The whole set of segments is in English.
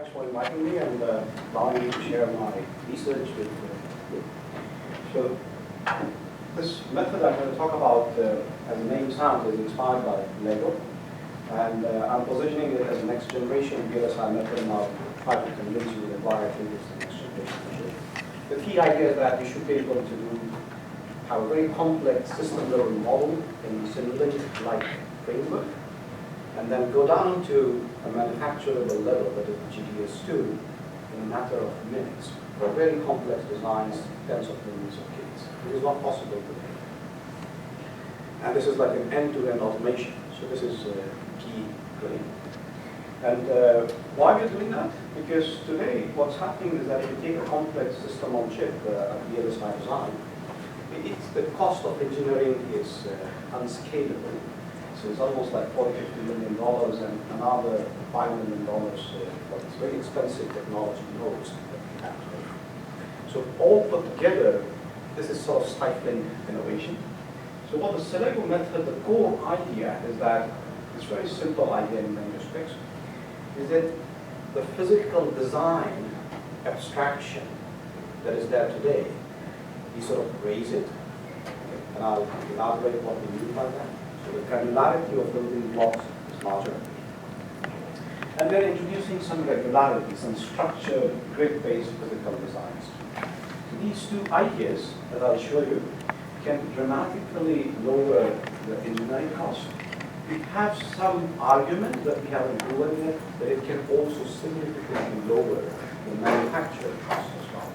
much for inviting me and allowing me to share my research with you. So this method I'm going to talk about, as the name sounds, is inspired by Lego. And I'm positioning it as a next generation VLSI method, and I'll try to convince you that why I think it's the next generation. The key idea is that you should be able to have a very complex system level model in simulink-like framework, and then go down to a manufacturable level, that is GDS2, in a matter of minutes, for very complex designs, tens of millions of kits. It is not possible today. And this is like an end-to-end automation. So this is a key claim. And why we're doing that? Because today what's happening is that if you take a complex system on chip, a VLSI design, the cost of engineering is unscalable. So it's almost like $40–50 million and another $5 million for these very expensive technology nodes that we have today. So all put together, this is sort of stifling innovation. So what the SiLago method, the core idea is that, it's a very simple idea in many respects, is that the physical design abstraction that is there today, we sort of raise it, and I'll elaborate what we mean by that. So the granularity of building blocks is larger. And then introducing some regularity, some structured, grid-based physical designs. So these two ideas that I'll show you can dramatically lower the engineering cost. We have some argument that we haven't proven yet, that it can also significantly lower the manufacturing cost as well.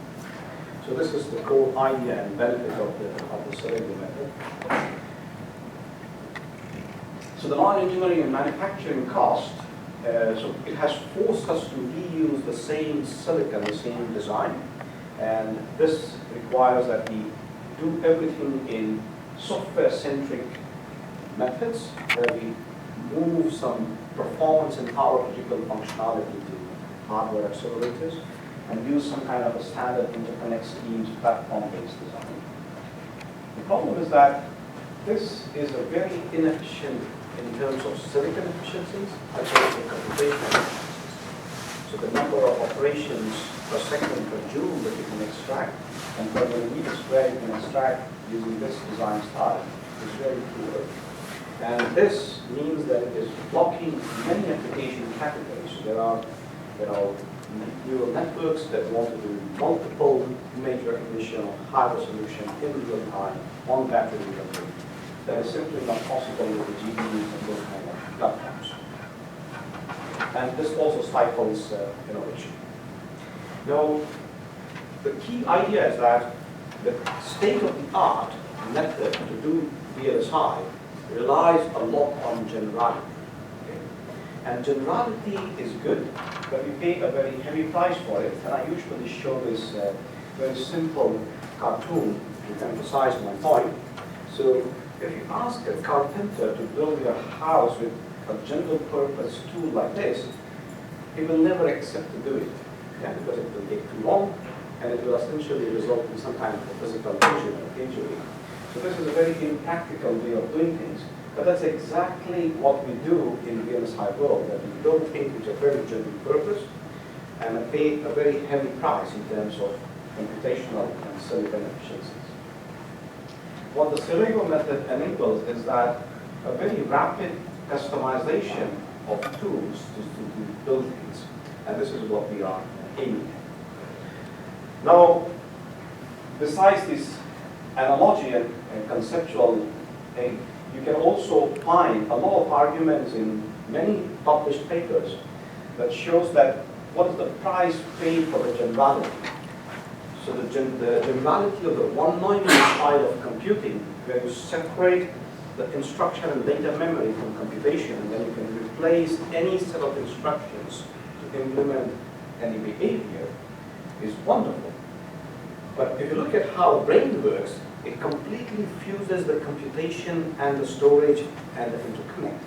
So this is the core idea and benefit of the SiLago method. So the non-engineering and manufacturing cost, so it has forced us to reuse the same silicon, the same design, and this requires that we do everything in software-centric methods, where we move some performance and power critical functionality to hardware accelerators, and use some kind of a standard interconnect schemes platform-based design. The problem is that this is a very inefficient in terms of silicon efficiencies, as well as the computational efficiencies. So the number of operations per second per joule that you can extract, and per millimeter square you can extract using this design style is very poor. And this means that it is blocking many application categories. So there are neural networks that want to do multiple image recognition of high resolution in real time on battery level. That is simply not possible with the GPUs and those kind of platforms. And this also stifles innovation. Now, the key idea is that the state-of-the-art method to do VLSI relies a lot on generality. Okay? And generality is good, but we pay a very heavy price for it. And I usually show this very simple cartoon to emphasize my point. So if you ask a carpenter to build your house with a general purpose tool like this, he will never accept to do it, because it will take too long, and it will essentially result in some kind of a physical injury. So this is a very impractical way of doing things, but that's exactly what we do in the VLSI world, that we build things which are very general purpose, and pay a very heavy price in terms of computational and silicon efficiencies. What the SiLago method enables is that a very rapid customization of tools to build things, and this is what we are aiming at. Now, besides this analogy and conceptual thing, you can also find a lot of arguments in many published papers that shows that what is the price paid for the generality. So the generality of the one-node style of computing, where you separate the instruction and data memory from computation, and then you can replace any set of instructions to implement any behavior, is wonderful. But if you look at how a brain works, it completely fuses the computation and the storage and the interconnect.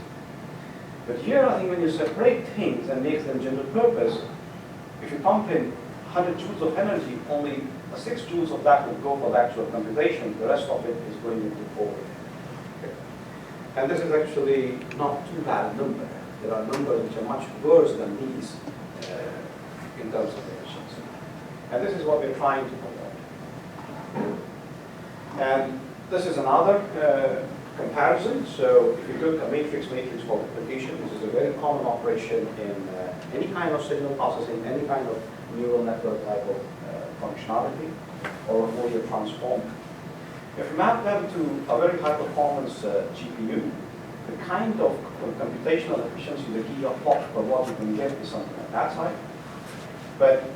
But here, I think when you separate things and make them general purpose, if you pump in 100 joules of energy, only 6 joules of that will go for the actual computation. The rest of it is going into overhead. Okay. And this is actually not too bad a number. There are numbers which are much worse than these in terms of efficiency. And this is what we're trying to promote. And this is another comparison. So if you look at matrix multiplication, this is a very common operation in any kind of signal processing, any kind of neural network type of functionality, or a Fourier transform. If you map them to a very high performance GPU, the kind of computational efficiency, the gigaflops per watt you can get is something like that side.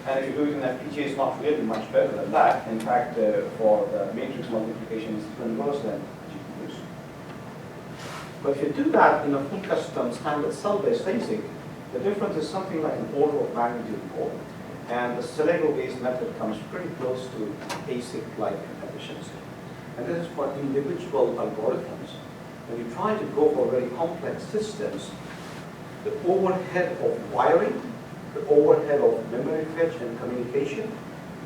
And if you do it in FPGA, it's not really much better than that. In fact, for the matrix multiplication, it's even worse than GPUs. But if you do that in a full custom standard cell-based ASIC, the difference is something like an order of magnitude more. And the SiLago-based method comes pretty close to ASIC-like efficiency. And this is for individual algorithms. When you try to go for very complex systems, the overhead of wiring, the overhead of memory fetch and communication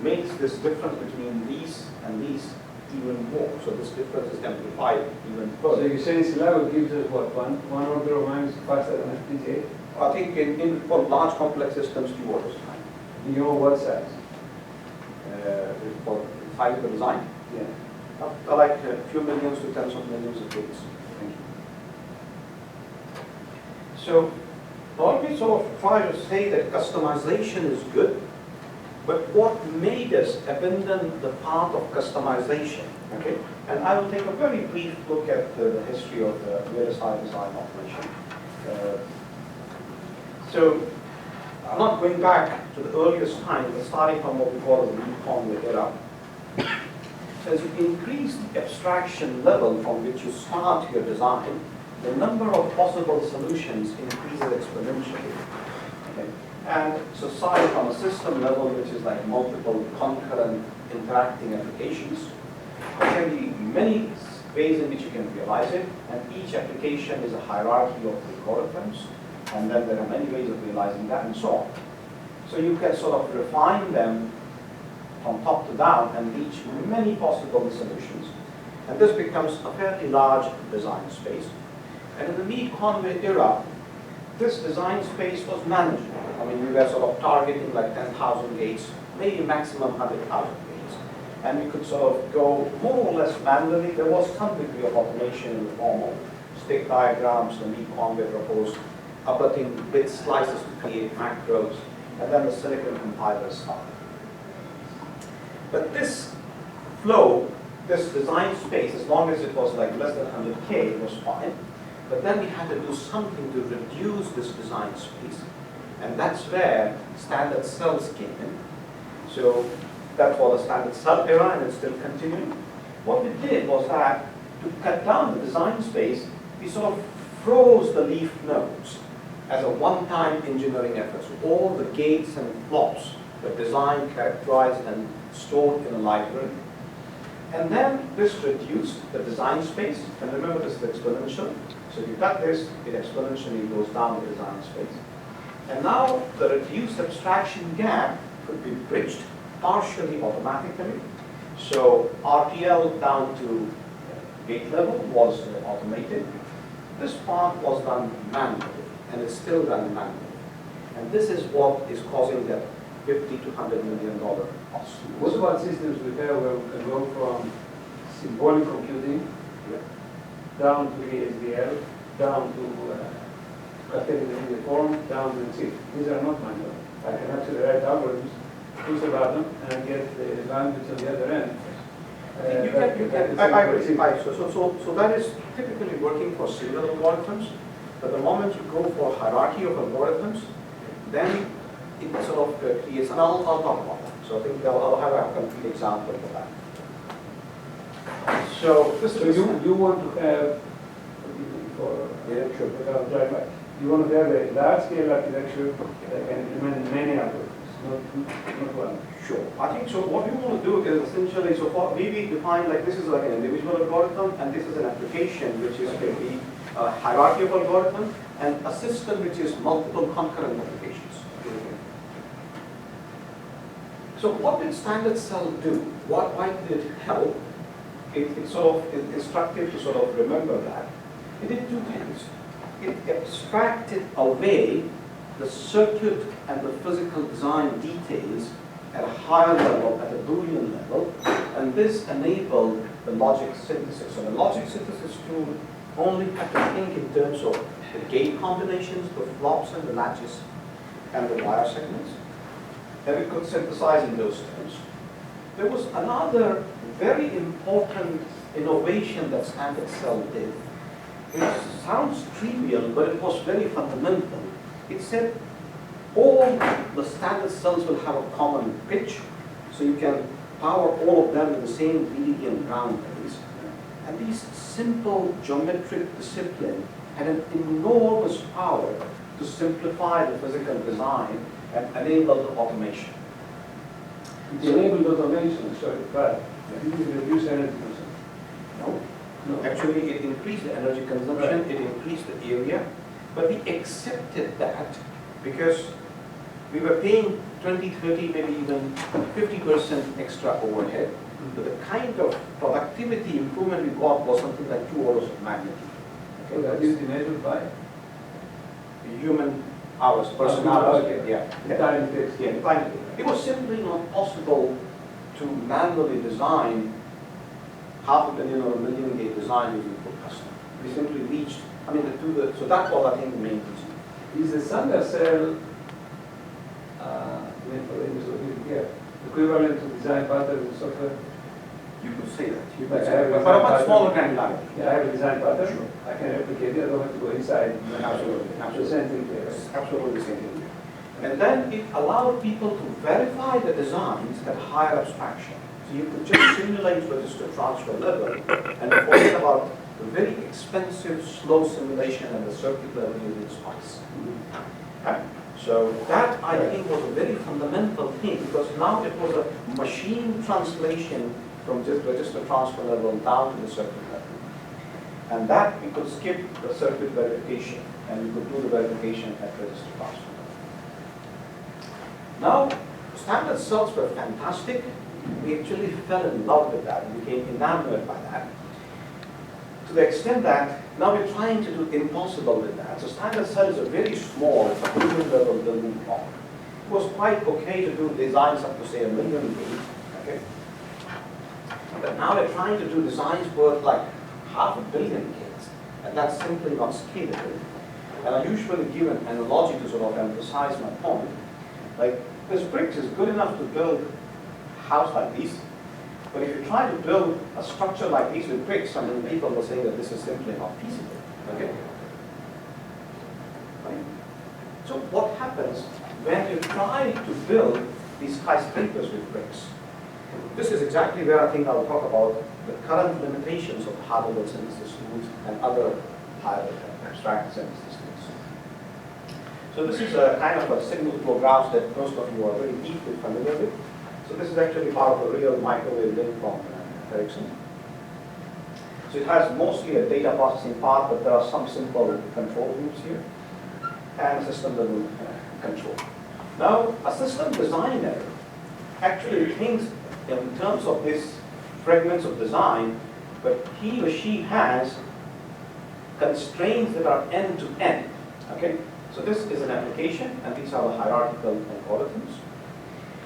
makes this difference between these and these even more. So this difference is amplified even further. So you're saying SiLago gives us what, one order of magnitude faster than FPGA? I think for large complex systems, 2 orders of magnitude. You know what size? For size of the design? Yeah. Like a few millions to tens of millions of bits. Thank you. So, let me sort of try to say that customization is good, but what made us abandon the path of customization? Okay, and I will take a very brief look at the history of the VLSI design operation. So, I'm not going back to the earliest time, but starting from what we call the Lead-Conway era. So as you increase the abstraction level from which you start your design, the number of possible solutions increases exponentially. Okay? And so starting from a system level, which is like multiple concurrent interacting applications, there can be many ways in which you can realize it, and each application is a hierarchy of algorithms, and then there are many ways of realizing that, and so on. So you can sort of refine them from top to down and reach many possible solutions. And this becomes a fairly large design space. And in the Meade-Conway era, this design space was manageable. I mean, we were sort of targeting like 10,000 gates, maybe maximum 100,000 gates. And we could sort of go more or less manually. There was some degree of automation in the form of stick diagrams. The Meade-Conway proposed uploading bit slices to create macros, and then the silicon compilers started. But this flow, this design space, as long as it was like less than 100K, it was fine. But then we had to do something to reduce this design space. And that's where standard cells came in. So that was the standard cell era, and it's still continuing. What we did was that to cut down the design space, we sort of froze the leaf nodes as a one-time engineering effort. So all the gates and flops were designed, characterized, and stored in a library. And then this reduced the design space. And remember, this is exponential. So if you cut this, it exponentially goes down the design space. And now the reduced abstraction gap could be bridged partially automatically. So RTL down to gate level was automated. This part was done manually, and it's still done manually. And this is what is causing that $50 to $100 million cost. What about systems we have where we can go from symbolic computing down to VSDL, down to category form, down to chip? These are not manual. I can actually write algorithms, push a button, and get the language on the other end. I agree. So that is typically working for serial algorithms. But the moment you go for hierarchy of algorithms, then it sort of creates, and I'll talk about that. So I think I'll have a complete example for that. So this is you want to have, for sure. You want to have a large-scale architecture that can implement many algorithms, not one. Sure. I think so. What we want to do is essentially, so far we define like this is like an individual algorithm, and this is an application which is maybe a hierarchy of algorithm, and a system which is multiple concurrent applications. So what did standard cell do? Why did it help? It's sort of instructive to sort of remember that. It did two things. It abstracted away the circuit and the physical design details at a higher level, at a Boolean level, and this enabled the logic synthesis. So the logic synthesis tool only had to think in terms of the gate combinations, the flops and the latches, and the wire segments, and it could synthesize in those terms. There was another very important innovation that Standard Cell did. It sounds trivial, but it was very fundamental. It said all the standard cells will have a common pitch, so you can power all of them with the same VDD and ground base. And these simple geometric discipline had an enormous power to simplify the physical design and enable the automation. It enabled automation, sorry, but it didn't reduce energy consumption. No. No. Actually, it increased the energy consumption, Right. it increased the area, but we accepted that because we were paying 20, 30, maybe even 50% extra overhead. But the kind of productivity improvement we got was something like 2 orders of magnitude. So that is enabled by Human hours, person Human hours, hours, yeah. the time it takes. Yeah, time. It was simply not possible to manually design 500 million or 1 million gate design using full custom. We simply reached, so that was, I think, the main reason. Is the standard cell equivalent to design pattern in software? You could say that. You Like could I say have that. a But a design much smaller pattern. granularity. Yeah, I have a design pattern. Sure. I can replicate it. I don't have to go inside. Absolutely. The Absolutely. same thing there. It's absolutely the same thing. And then it allowed people to verify the designs at higher abstraction. So you could just simulate register transfer level and forget about the very expensive, slow simulation at the circuit level using SPICE. Okay? So that, I think, was a very fundamental thing because now it was a machine translation from just register transfer level down to the circuit level. And that we could skip the circuit verification and we could do the verification at register transfer level. Now, standard cells were fantastic. We actually fell in love with that. We became enamored by that. To the extent that now we're trying to do impossible with that. So standard cell is a very small, it's a human level building block. It was quite okay to do designs up to say 1 million gate, okay? But now we're trying to do designs worth like 500 million gates, and that's simply not scalable. And I usually give an analogy to sort of emphasize my point. Like, this bricks is good enough to build a house like this, but if you try to build a structure like this with bricks, people will say that this is simply not feasible. Okay? Right? So what happens when you try to build these skyscrapers with bricks? This is exactly where I think I'll talk about the current limitations of high-level synthesis tools and other high-level abstract synthesis tools. So this is a kind of a signal flow graph that most of you are very deeply familiar with. So this is actually part of a real microwave link from Ericsson. So it has mostly a data processing part, but there are some simple control groups here and system level control. Now, a system designer actually thinks in terms of these fragments of design, but he or she has constraints that are end-to-end. Okay? So this is an application, and these are the hierarchical algorithms.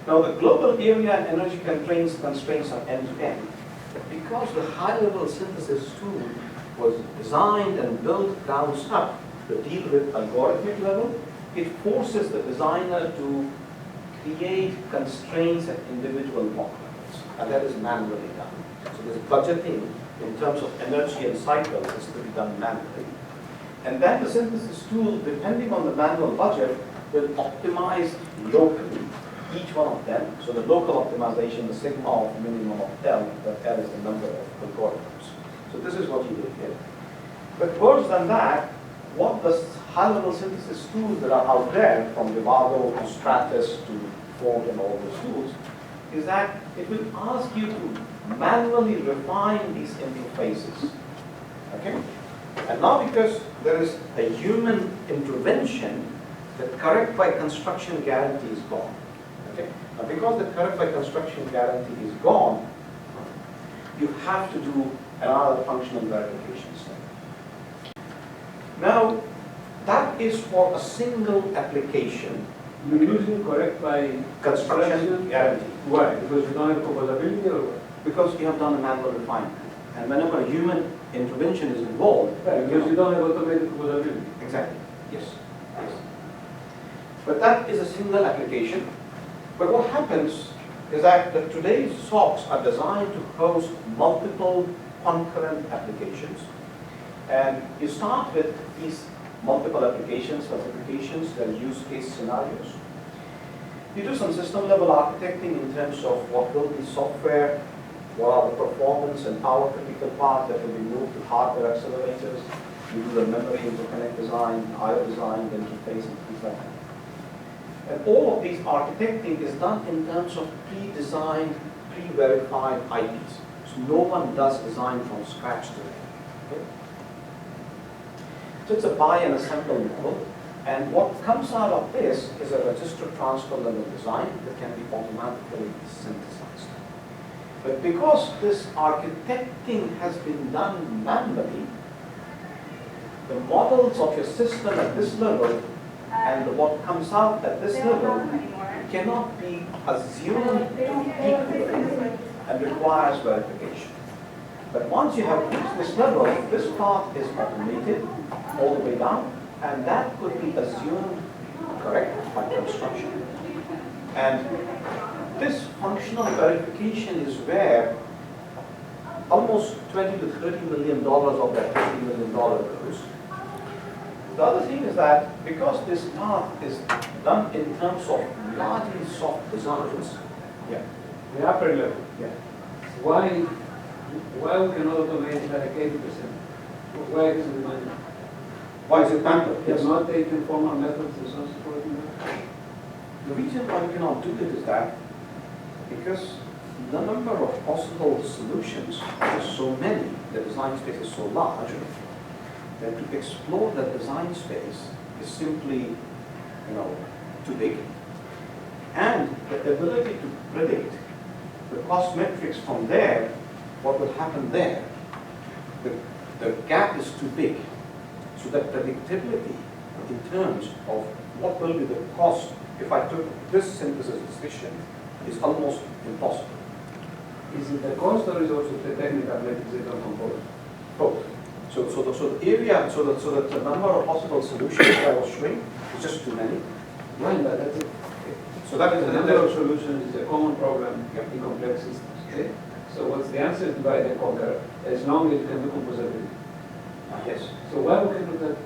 Now, the global area and energy constraints are end-to-end. But because the high-level synthesis tool was designed and built ground up to deal with algorithmic level, it forces the designer to create constraints at individual block levels, and that is manually done. So this budgeting in terms of energy and cycles is to be done manually. And then the synthesis tool, depending on the manual budget, will optimize locally each one of them. So the local optimization, the sigma of minimum of L, that L is the number of algorithms. So this is what you will get. But worse than that, what the high-level synthesis tools that are out there, from Vivado to Stratus to Fort and all those tools, is that it will ask you to manually refine these interfaces. Okay? And now because there is a human intervention, the correct by construction guarantee is gone. Okay? Now because the correct by construction guarantee is gone, you have to do another functional verification step. Now, that is for a single application You're using correct by Construction guarantee. Why? Because you don't have composability or what? Because you have done a manual refinement. And whenever a human intervention is involved, Because you don't have automated composability. exactly, yes, yes. But that is a single application. But what happens is that today's SOCs are designed to host multiple concurrent applications. And you start with these multiple applications, specifications, then use case scenarios. You do some system level architecting in terms of what will be software, what are the performance and power critical parts that will be moved to hardware accelerators. You do the memory interconnect design, IO design, the interface, and things like that. And all of these architecting is done in terms of pre-designed, pre-verified IPs. So no one does design from scratch today. Okay? So it's a buy and assemble model. And what comes out of this is a register transfer level design that can be automatically synthesized. But because this architecting has been done manually, the models of your system at this level and what comes out at this level cannot be assumed to be equal and requires verification. But once you have reached this level, this part is automated all the way down, and that could be assumed correct by construction. And this functional verification is where almost $20 to $30 million of that $50 million goes. The other thing is that because this part is done in terms of largely soft designs, The upper level. yeah. Why we cannot automate like 80%? Why is it manual? Why is it manual? They have not taken formal methods and so on supporting that? The reason why we cannot do it is that because the number of possible solutions is so many, the design space is so large, that to explore the design space is simply, too big. And the ability to predict the cost metrics from there, what will happen there, the gap is too big. So that predictability in terms of what will be the cost if I took this synthesis decision is almost impossible. Is it the cost or is also the technical methods they don't compose? Both. So the area, so that the number of possible solutions that I was showing is just too many. Right, but that's it. So that is The number of solutions is a common problem in complex systems. Okay. So what's the answer? Divide and conquer, as long as you can do composability. Yes. So why we can do that?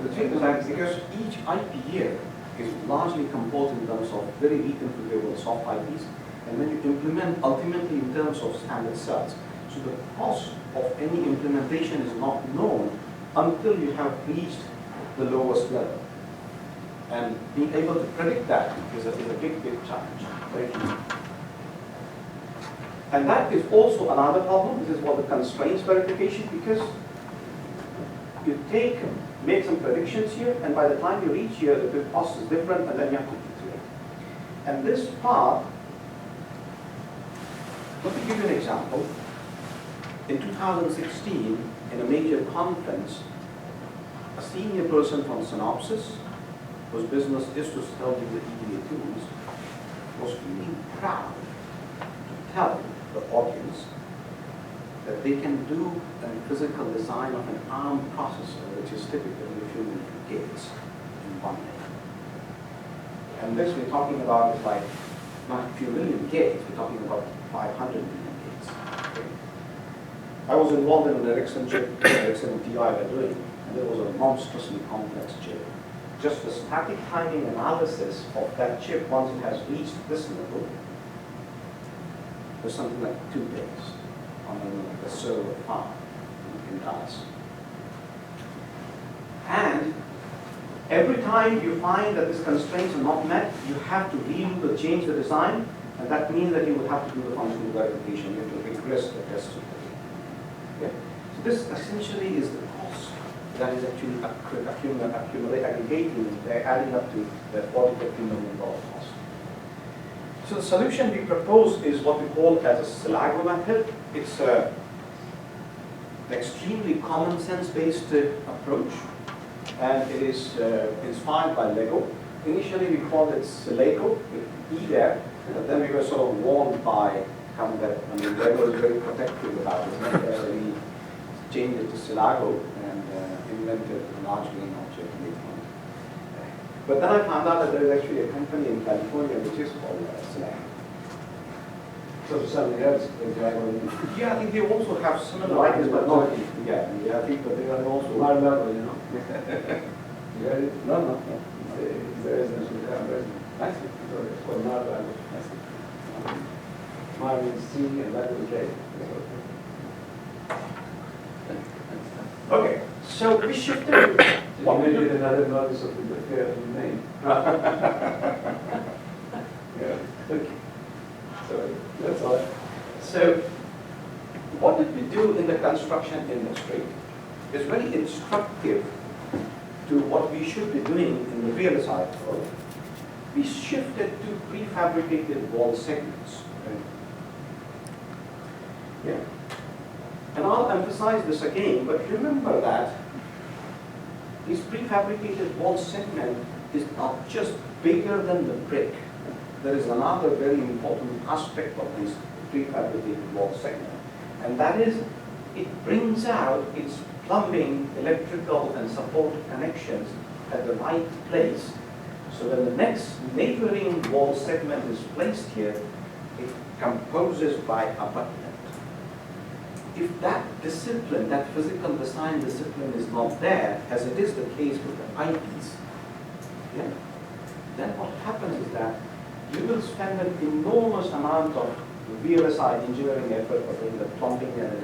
The thing is that because each IP here is largely composed in terms of very reconfigurable soft IPs, and when you implement ultimately in terms of standard cells, so the cost of any implementation is not known until you have reached the lowest level. And being able to predict that is a big, big challenge. Very key. And that is also another problem. This is what the constraints verification, because you make some predictions here, and by the time you reach here, the cost is different, and then you have to iterate. And this part, let me give you an example. In 2016, in a major conference, a senior person from Synopsys, whose business is to sell the EDA tools, was really proud to tell the audience that they can do a physical design of an ARM processor, which is typically a few million gates in one day. And this we're talking about is like not a few million gates, we're talking about 500 million gates. Okay? I was involved in an Ericsson chip, Ericsson and TI were doing, and there was a monstrously complex chip. Just the static timing analysis of that chip once it has reached this level was something like 2 days on the server farm in Dallas. And every time you find that these constraints are not met, you have to redo or change the design, and that means that you would have to do the functional verification. You have to regress the test. Okay? So this essentially is the cost that is actually aggregating, adding up to the $40 to $50 million cost. So the solution we propose is what we call as a SiLago method. It's an extremely common sense based approach, and it is inspired by Lego. initially we called it SiLago, with E there, but then we were sort of warned by that, I mean, they were very protective about it. So we changed it to SiLago and invented largely an object later on. But then I found out that there is actually a company in California which is called SiLago. So something else exactly. Yeah, I think they also have similar ideas, but not. Yeah, I think that they are also. SiLago, you know. You got it? No. It's the residence of the current resident. I see. So it's called SiLago. I see. Mar means sea and Lago is lake. Okay, so we shifted. You made it another notice of the fair name. Yeah. Okay. Sorry, that's all. So, what did we do in the construction industry is very instructive to what we should be doing in the VLSI world. We shifted to prefabricated wall segments. Yeah. And I'll emphasize this again, but remember that this prefabricated wall segment is not just bigger than the brick. There is another very important aspect of this prefabricated wall segment, and that is it brings out its plumbing, electrical, and support connections at the right place. So when the next neighboring wall segment is placed here, it composes by abutment. If that discipline, that physical design discipline is not there, as it is the case with the eyepiece, yeah, then what happens is that you will spend an enormous amount of VLSI engineering effort in the plumbing and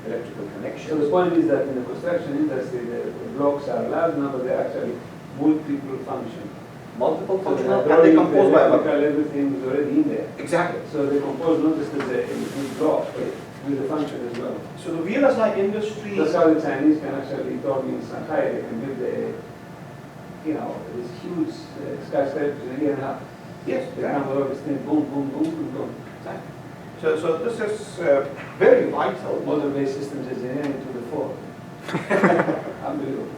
electrical connections. So the point is that in the construction industry, the blocks are large number, they're actually multiple function. Multiple So functional, and they compose by abutment. Everything is already in there. Exactly. So they compose not just as a block, but with the function as well. So the VLSI industry. That's how the Chinese can actually talk in Shanghai. They can build this huge skyscrapers in a year and a half. Yes, The number of things, boom, boom, boom, boom, boom. exactly. So this is very vital. Model-based systems engineering to the fore. Unbelievable.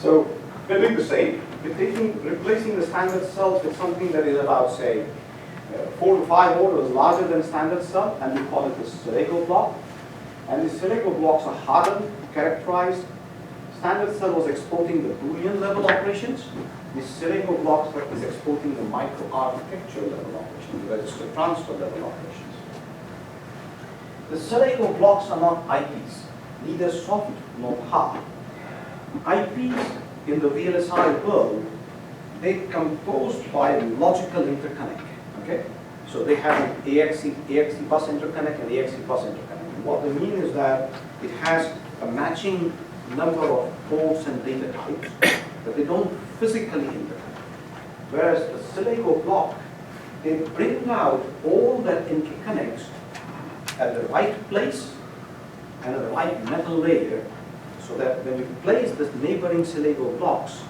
So we're doing the same. We're replacing the standard cells with something that is about, say, 4 to 5 orders larger than standard cell, and we call it the SiLago block. And the SiLago blocks are hardened, characterized. Standard cell was exporting the Boolean level operations. The SiLago blocks is exporting the microarchitecture level operations, the register transfer level operations. The SiLago blocks are not IPs, neither soft nor hard. IPs in the VLSI world, they're composed by logical interconnect. Okay? So they have an AXE bus interconnect and AXE bus interconnect. And what they mean is that it has a matching number of ports and data types, but they don't physically interconnect. Whereas the SiLago block, they bring out all that interconnects at the right place and at the right metal layer, so that when you place the neighboring SiLago blocks,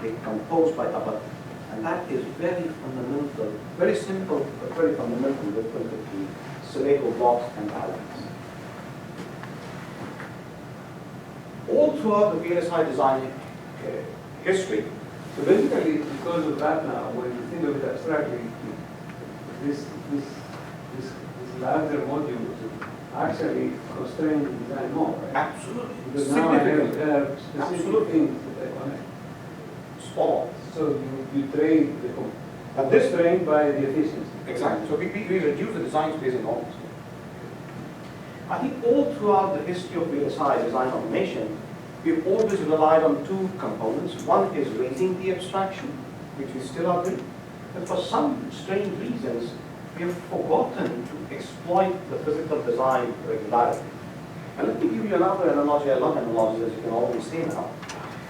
they compose by abutment. And that is very fundamental, very simple, but very fundamental difference between SiLago blocks and elements. All throughout the VLSI design history. So basically, because of that now, when you think of it abstractly, this larger modules actually constrain the design more, right? Absolutely. Because now I have specific things that I connect. Spot on. So you train the constrained by the efficiency. Exactly. So we reduce the design space enormously. I think all throughout the history of VLSI design automation, we've always relied on two components. One is raising the abstraction, which we still are doing. But for some strange reasons, we have forgotten to exploit the physical design regularity. And let me give you another analogy. I love analogies, as you can always see now.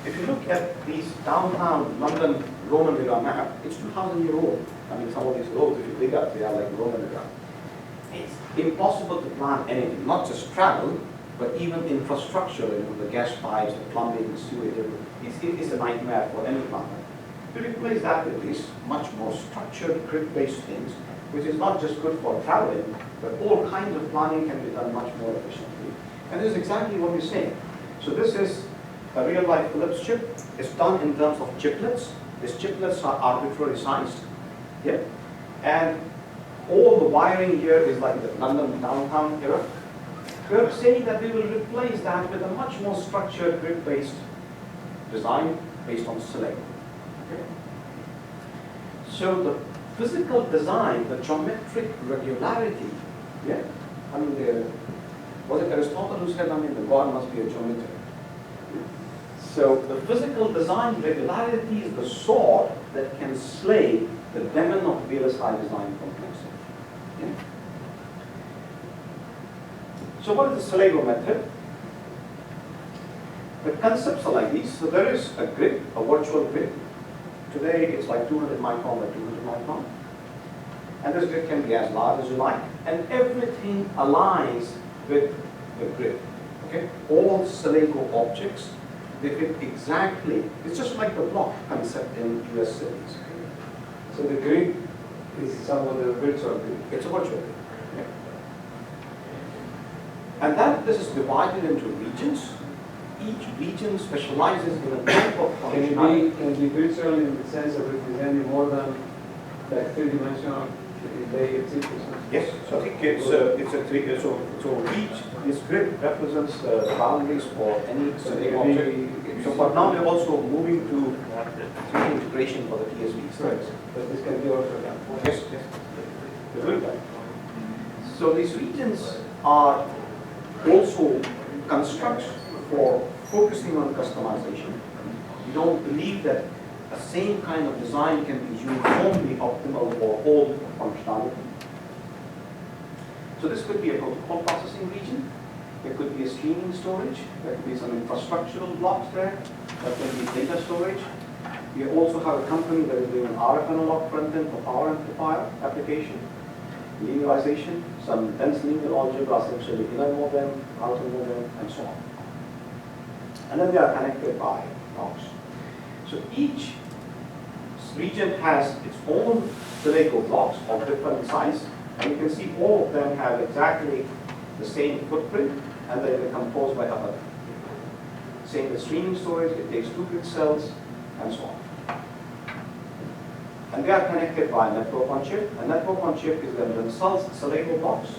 If you look at these downtown London Roman era map, it's 2,000 years old. I mean, some of these roads, if you dig up, they are like Roman era. It's impossible to plan anything, not just travel, but even infrastructure, the gas pipes, the plumbing, the sewage. It's a nightmare for any planner. To replace that with these much more structured, grid-based things, which is not just good for traveling, but all kinds of planning can be done much more efficiently. And this is exactly what we're saying. So this is a real-life Philips chip is done in terms of chiplets. These chiplets are arbitrarily sized. Yeah? And all the wiring here is like the London downtown era. We're saying that we will replace that with a much more structured grid-based design based on SiLago. Okay? So the physical design, the geometric regularity, yeah? I mean, was it Aristotle who said, I mean, the God must be a geometer? So the physical design regularity is the sword that can slay the demon of VLSI design complexity. Yeah? So what is the SiLago method? The concepts are like these. So there is a grid, a virtual grid. Today it's like 200 micron by 200 micron. And this grid can be as large as you like. And everything aligns with the grid. Okay? All SiLago objects, they fit exactly. It's just like the block concept in US cities. So the grid is somewhat a virtual grid. It's a virtual grid. Yeah. And then this is divided into regions. Each region specializes in a type of functionality. Can it be virtual in the sense of representing more than like three-dimensional layered systems? Yes, so I think it's a three. So each this grid represents the boundaries for any SiLago object. So, but now we're also moving to 3D integration for the TSVs. Right. But this can be also done. Yes, yes. We're doing that. So these regions are also constructs for focusing on customization. We don't believe that the same kind of design can be uniformly optimal for all functionality. So this could be a protocol processing region. There could be a streaming storage. There could be some infrastructural blocks there. There can be data storage. We also have a company that is doing an RF analog front-end for power amplifier application. Linearization, some dense linear algebra, essentially inner modem, outer modem, and so on. And then they are connected by blocks. So each region has its own SiLago blocks of different size, and you can see all of them have exactly the same footprint, and they're composed by other. Same with streaming storage, it takes 2 grid cells, and so on. And they are connected by a network on chip. A network on chip is themselves SiLago blocks.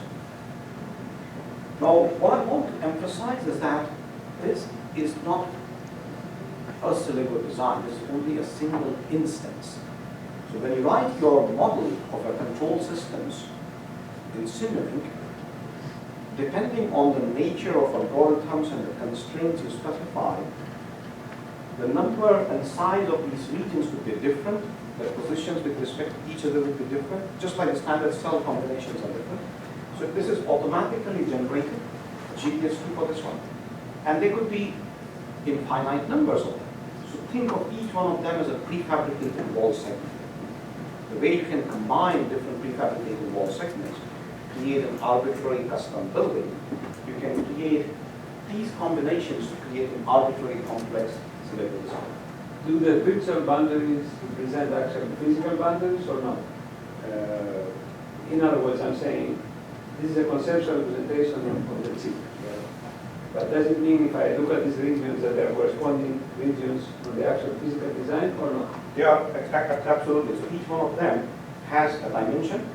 Now, what I want to emphasize is that this is not a SiLago design. This is only a single instance. So when you write your model of a control systems in Simulink, depending on the nature of algorithms and the constraints you specify, the number and size of these regions could be different. Their positions with respect to each other would be different, just like the standard cell combinations are different. So this is automatically generated, GDS2 for this one. And they could be infinite numbers of them. So think of each one of them as a prefabricated wall segment. The way you can combine different prefabricated wall segments, create an arbitrary custom building, you can create these combinations to create an arbitrary complex SiLago design. Do the virtual boundaries represent actual physical boundaries or not? In other words, I'm saying this is a conceptual representation of the chip. But does it mean if I look at these regions that there are corresponding regions on the actual physical design or not? They are absolutely. So each one of them has a dimension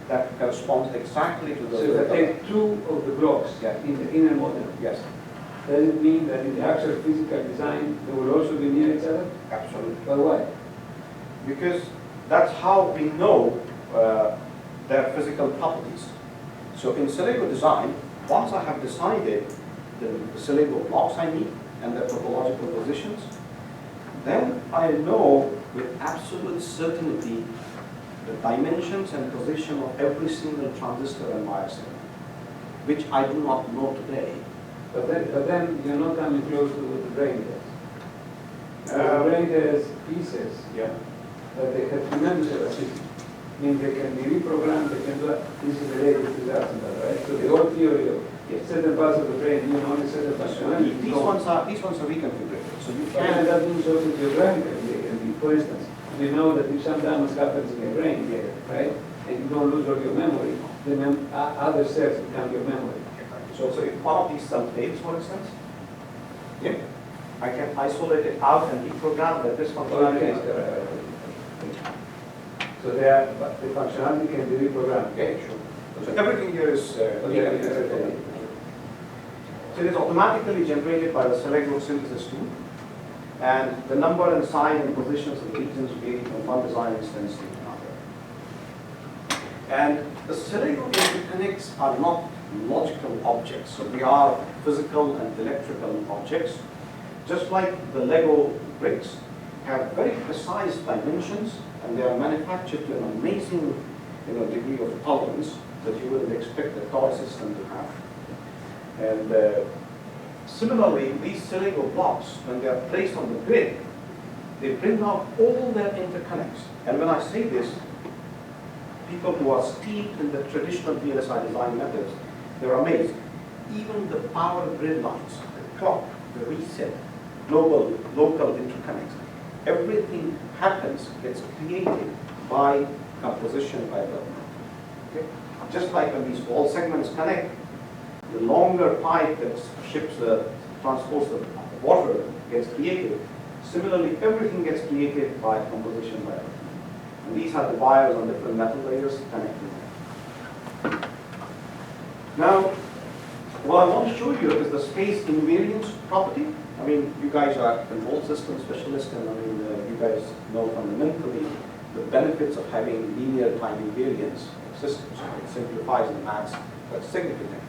that corresponds exactly to the. So if I take 2 of the blocks in the inner model, yes. Does it mean that in the actual physical design they will also be near each other? Absolutely. But why? Because that's how we know their physical properties. So in SiLago design, once I have decided the SiLago blocks I need and their topological positions, then I know with absolute certainty the dimensions and position of every single transistor and wire segment, which I do not know today. But then you're not coming close to what the brain does. The brain has pieces, but they have tremendous elasticity. I mean, they can be reprogrammed, they can do that. This is related to that, right? So the whole theory of certain parts of the brain, you know, only certain functionality. These ones are reconfigured. So you can. That means also geographically, for instance, you know that if some damage happens in your brain, right, and you don't lose all your memory, then other cells become your memory. So if one of these cells fails, for instance, I can isolate it out and reprogram that this functionality is there. So the functionality can be reprogrammed. Okay, sure. So everything here is so it is automatically generated by the SiLago synthesis tool, and the number and size and positions of the regions vary from one design instance to another. And the SiLago interconnects are not logical objects, so they are physical and electrical objects. Just like the Lego bricks have very precise dimensions, and they are manufactured to an amazing degree of tolerance that you wouldn't expect a toy system to have. And similarly, these SiLago blocks, when they are placed on the grid, they bring out all their interconnects. And when I say this, people who are steeped in the traditional VLSI design methods, they're amazed. Even the power grid lines, the clock, the reset, local interconnects, everything happens, gets created by composition by development. Okay? Just like when these wall segments connect, the longer pipe that transports the water gets created. Similarly, everything gets created by composition by development. And these are the wires on different metal layers connecting them. Now, what I want to show you is the space invariance property. I mean, you guys are control system specialists, and I mean, you guys know fundamentally the benefits of having linear time invariance systems. It simplifies the maths quite significantly.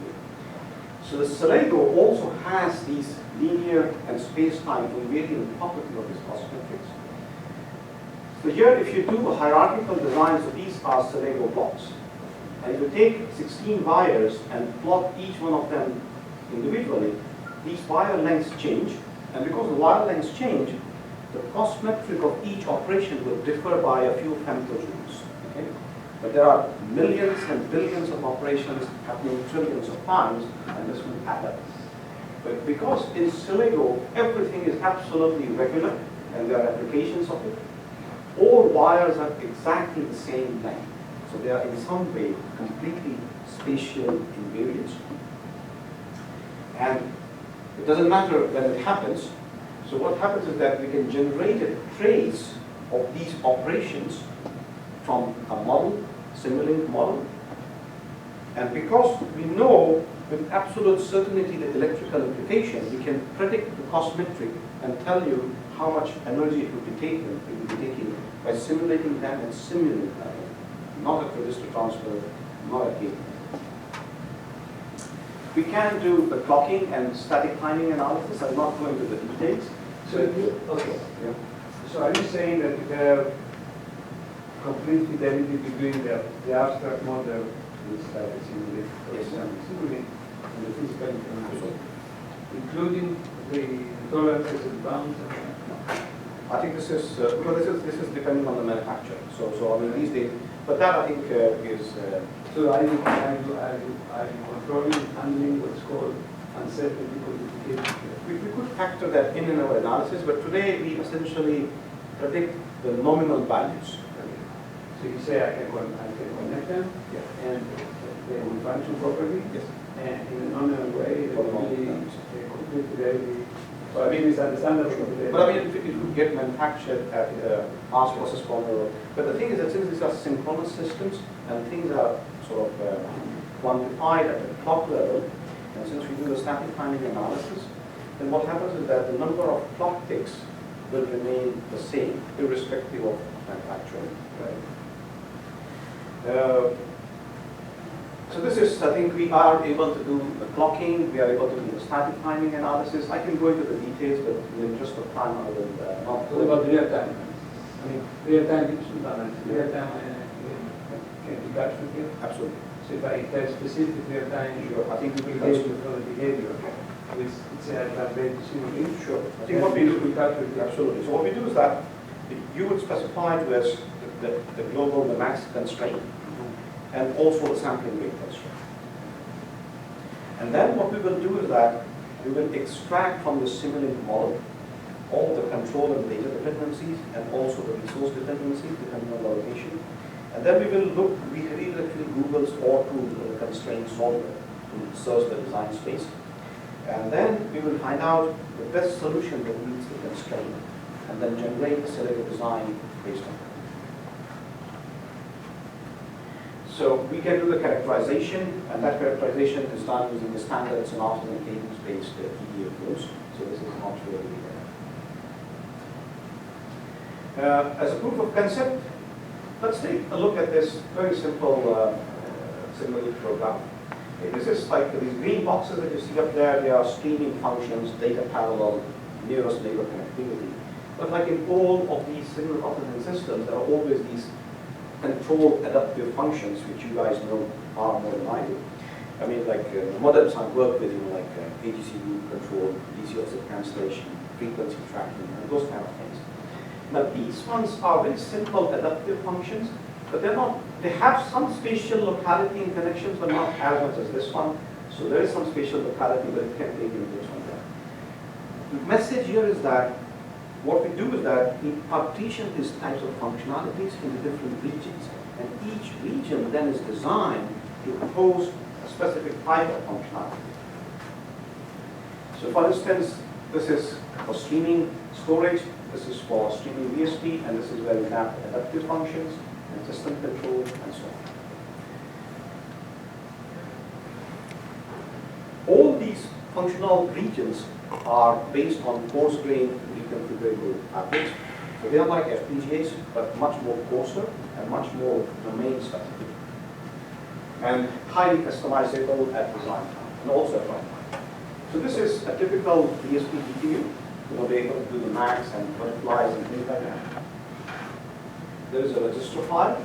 So the SiLago also has these linear and space-time invariant property of these cost metrics. So here, if you do a hierarchical design, so these are SiLago blocks. And if you take 16 wires and plot each one of them individually, these wire lengths change. And because the wire lengths change, the cost metric of each operation will differ by a few femtojoules. Okay? But there are millions and billions of operations happening trillions of times, and this will add up. But because in SiLago, everything is absolutely regular, and there are applications of it, all wires have exactly the same length. So they are in some way completely spatial invariance. And it doesn't matter when it happens. So what happens is that we can generate a trace of these operations from a model, Simulink model. And because we know with absolute certainty the electrical implication, we can predict the cost metric and tell you how much energy it will be taking by simulating them and simulating them. Not a register transfer, not a gate. We can do the clocking and static timing analysis. I'm not going into the details. So, okay. Yeah. So are you saying that you have complete fidelity between the abstract model, which is like a simulate, for example, simulate, and the physical information, including the tolerances and bounds? I think this is this is depending on the manufacturer. So I mean these days, but that I think is. So are you controlling and handling what's called uncertainty codification? We could factor that in our analysis, but today we essentially predict the nominal values. So you say I can connect them, Yeah. and they will function properly, Yes. and in a nominal way, they will be complete fidelity. So I mean, it's understandable. But I mean, it could get manufactured at fast process power. But the thing is that since these are synchronous systems and things are sort of quantified at the clock level, and since we do the static timing analysis, then what happens is that the number of clock ticks will remain the same, irrespective of manufacturing. Right? So this is, I think we are able to do the clocking, we are able to do the static timing analysis. I can go into the details, but in the interest of time, I will not. What about real time? I mean, real time is balance. Real time can be captured here? Absolutely. So if I tell specific real time, Sure. I think we will behavior from the behavior, which it's a translate to simulate. Sure. I think what we do, we capture it. absolutely. So what we do is that you would specify to us the global, the max constraint, and also the sampling rate constraint. And then what we will do is that we will extract from the Simulink model all the control and data dependencies and also the resource dependencies depending on the location. And then we will look, we can either actually Google's or to the constraint solver to search the design space. And then we will find out the best solution that meets the constraint, and then generate a SiLago design based on that. So we can do the characterization, and that characterization is done using the standard synopsis and cadence-based EDA flows. So this is not really as a proof of concept, let's take a look at this very simple simulated program. Okay, this is like these green boxes that you see up there. They are streaming functions, data parallel, nearest neighbor connectivity. But like in all of these single operating systems, there are always these control adaptive functions, which you guys know are more than I do. I mean, like the modems I work with, like AGC group control, DC offset cancellation, frequency tracking, and those kind of things. Now, these ones are very simple adaptive functions, but they're not. They have some spatial locality in connections, but not as much as this one. So there is some spatial locality, but it can take inputs from there. The message here is that what we do is that we partition these types of functionalities into different regions, and each region then is designed to host a specific type of functionality. So for instance, this is for streaming storage, this is for streaming VST, and this is where we have adaptive functions and system control and so on. All these functional regions are based on coarse-grained reconfigurable fabrics. So they are like FPGAs, but much more coarser and much more domain-specific, and highly customizable at design time, and also at runtime. So this is a typical DSP GPU. Be able to do the max and multiplies and things like that. There is a register file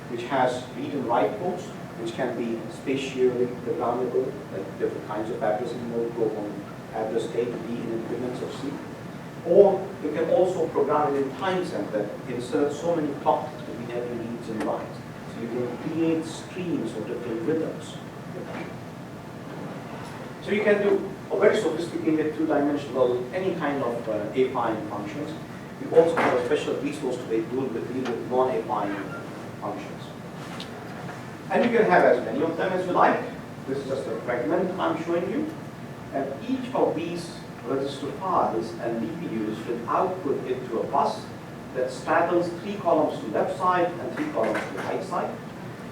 which has read and write ports, which can be spatially programmable, like different kinds of addressing mode, go from address A to B in increments of C. Or you can also program it in time sense that insert so many clocks between every reads and writes. So you can create streams of different rhythms. So you can do a very sophisticated two-dimensional, any kind of affine functions. We also have a special resource to deal with non-affine functions. And you can have as many of them as you like. This is just a fragment I'm showing you. And each of these register files and DPUs will output into a bus that straddles 3 columns to the left side and 3 columns to the right side.